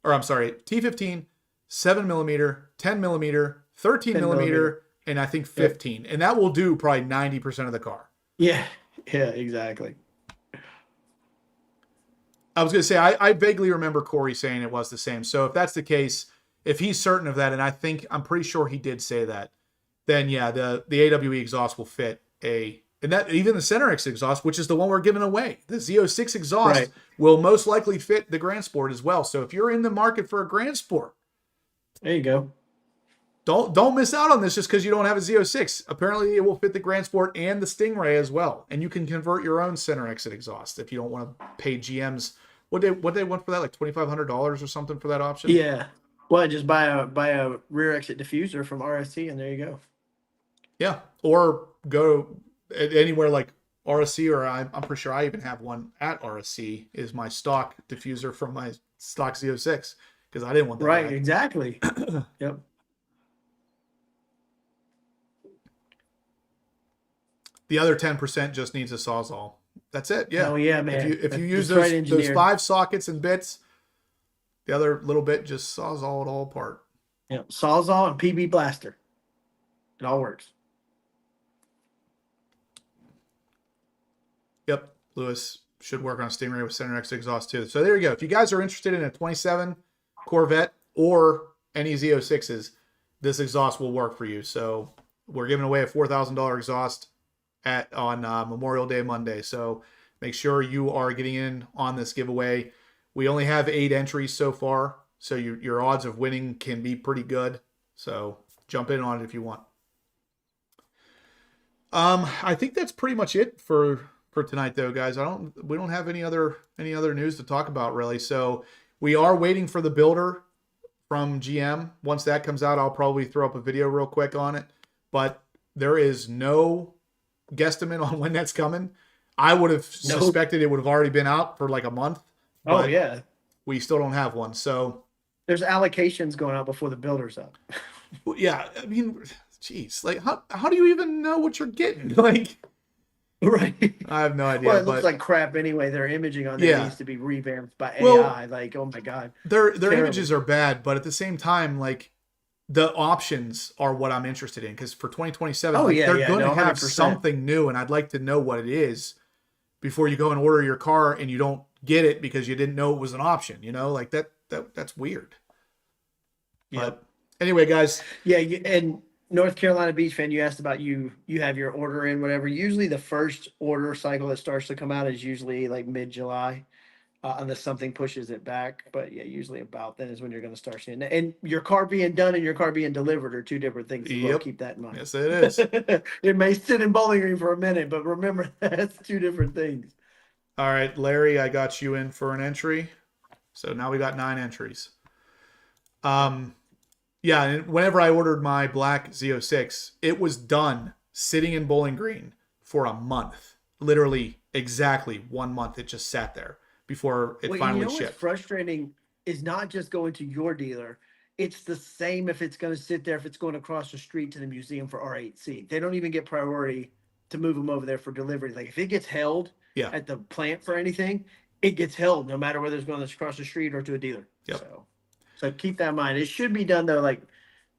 or I'm sorry, T15, 7mm, 10mm, 13mm, and I think 15. And that will do probably 90% of the car. Yeah, exactly. I was going to say, I vaguely remember Corey saying it was the same. So if that's the case, if he's certain of that, and I'm pretty sure he did say that, then yeah, the AWE exhaust will fit and that even the center exit exhaust, which is the one we're giving away, the Z06 exhaust Right. will most likely fit the Grand Sport as well. So if you're in the market for a Grand Sport, There you go. don't miss out on this just because you don't have a Z06. Apparently, it will fit the Grand Sport and the Stingray as well, and you can convert your own center exit exhaust if you don't want to pay GM's. What they want for that, like $2,500 or something for that option? Yeah. Well, just buy a rear exit diffuser from RSC, and there you go. Yeah, or go anywhere like RSC, or I'm pretty sure I even have one at RSC. Is my stock diffuser from my stock Z06 because I didn't want that. Right. back. Exactly. Yep. The other 10% just needs a Sawzall. That's it. Yeah. Oh yeah, man. If you use That's right, those engineered. 5 sockets and bits, the other little bit just Sawzall it all apart. Yeah, Sawzall and PB Blaster. It all works. Yep, Lewis should work on a Stingray with center exit exhaust too. So there you go. If you guys are interested in a 27 Corvette or any Z06s, this exhaust will work for you. So we're giving away a $4,000 exhaust on Memorial Day Monday. So make sure you are getting in on this giveaway. We only have 8 entries so far, so your odds of winning can be pretty good. So jump in on it if you want. I think that's pretty much it for tonight, though, guys. We don't have any other news to talk about really. So we are waiting for the builder from GM. Once that comes out, I'll probably throw up a video real quick on it. But there is no guesstimate on when that's coming. I would have suspected it would have already been out for like a month. Oh yeah. We still don't have one. So There's allocations going out before the builder's up. yeah, I mean, geez, like how do you even know what you're getting? Like, Right. I have no idea. Well, it looks like crap anyway. Their imaging on there Yeah. needs to be revamped by Well, AI. Like, oh my God. their terrible. images are bad, but at the same time, like the options are what I'm interested in because for 2027, Oh, like, yeah, they're yeah, going to no, have 100%. something new, and I'd like to know what it is before you go and order your car and you don't get it because you didn't know it was an option. You know, like that's weird. Yeah. But anyway, guys, Yeah. And North Carolina Beach fan, you asked about you have your order in, whatever. Usually the first order cycle that starts to come out is usually like mid-July. Unless something pushes it back, but yeah, usually about then is when you're going to start seeing it. And your car being done and your car being delivered are 2 different things. As well. Yep. Keep that in mind. yes, it is. It may sit in Bowling Green for a minute, but remember that's 2 different things. All right, Larry, I got you in for an entry. So now we got 9 entries. Yeah, and whenever I ordered my black Z06, it was done sitting in Bowling Green for a month. Literally exactly 1 month. It just sat there before it finally What's shipped. frustrating is not just going to your dealer. It's the same if it's going to sit there, if it's going across the street to the museum for R8C. They don't even get priority to move them over there for delivery. Like if it gets held Yeah. at the plant for anything, it gets held no matter whether it's going across the street or to a dealer. Yep. So So keep that in mind. It should be done though, like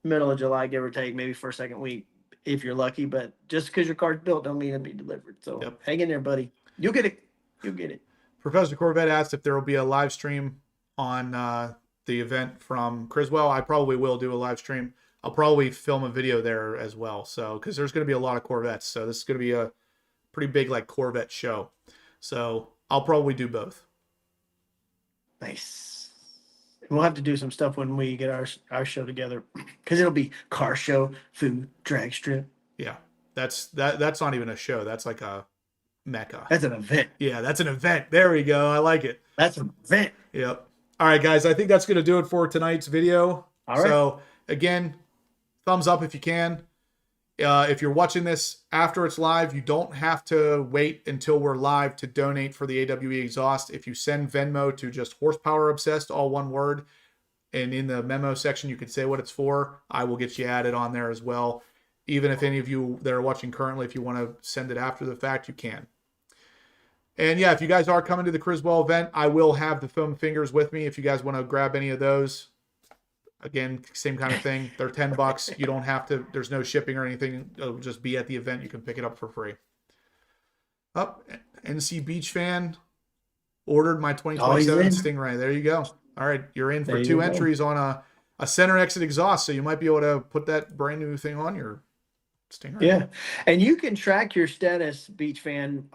middle of July, give or take, maybe first, second week, if you're lucky. But just because your car's built don't mean it'll be delivered. So Yep. hang in there, buddy. You'll get it. You'll get it. Professor Corvette asked if there will be a live stream on the event from Kriswell. I probably will do a live stream. I'll probably film a video there as well. So, because there's going to be a lot of Corvettes. So this is going to be a pretty big like Corvette show. So I'll probably do both. Nice. We'll have to do some stuff when we get our show together, because it'll be car show, food, drag strip. Yeah, that's not even a show. That's like a mecca. That's an event. Yeah, that's an event. There we go. I like it. That's an event. Yep. All right, guys. I think that's going to do it for tonight's video. All right. So again, thumbs up if you can. If you're watching this after it's live, you don't have to wait until we're live to donate for the AWE exhaust. If you send Venmo to just Horsepower Obsessed, all one word, and in the memo section you can say what it's for, I will get you added on there as well. Even if any of you that are watching currently, if you want to send it after the fact, you can. And yeah, if you guys are coming to the Kriswell event, I will have the foam fingers with me if you guys want to grab any of those. Again, same kind of thing. They're $10. You don't have to, there's no shipping or anything. It'll just be at the event. You can pick it up for free. NC Beach Fan ordered my 2027 Stingray. There you go. All right. You're in for 2 entries on a center exit exhaust. So you might be able to put that brand new thing on your Stingray. Yeah. And you can track your status, Beach Fan,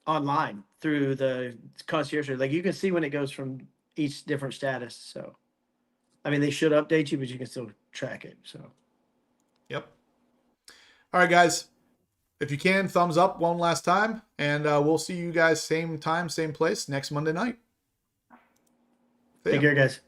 online through the concierge. Like you can see when it goes from each different status. So I mean, they should update you, but you can still track it. So, yep. All right, guys. If you can, thumbs up one last time, and we'll see you guys same time, same place next Monday night. take care, guys.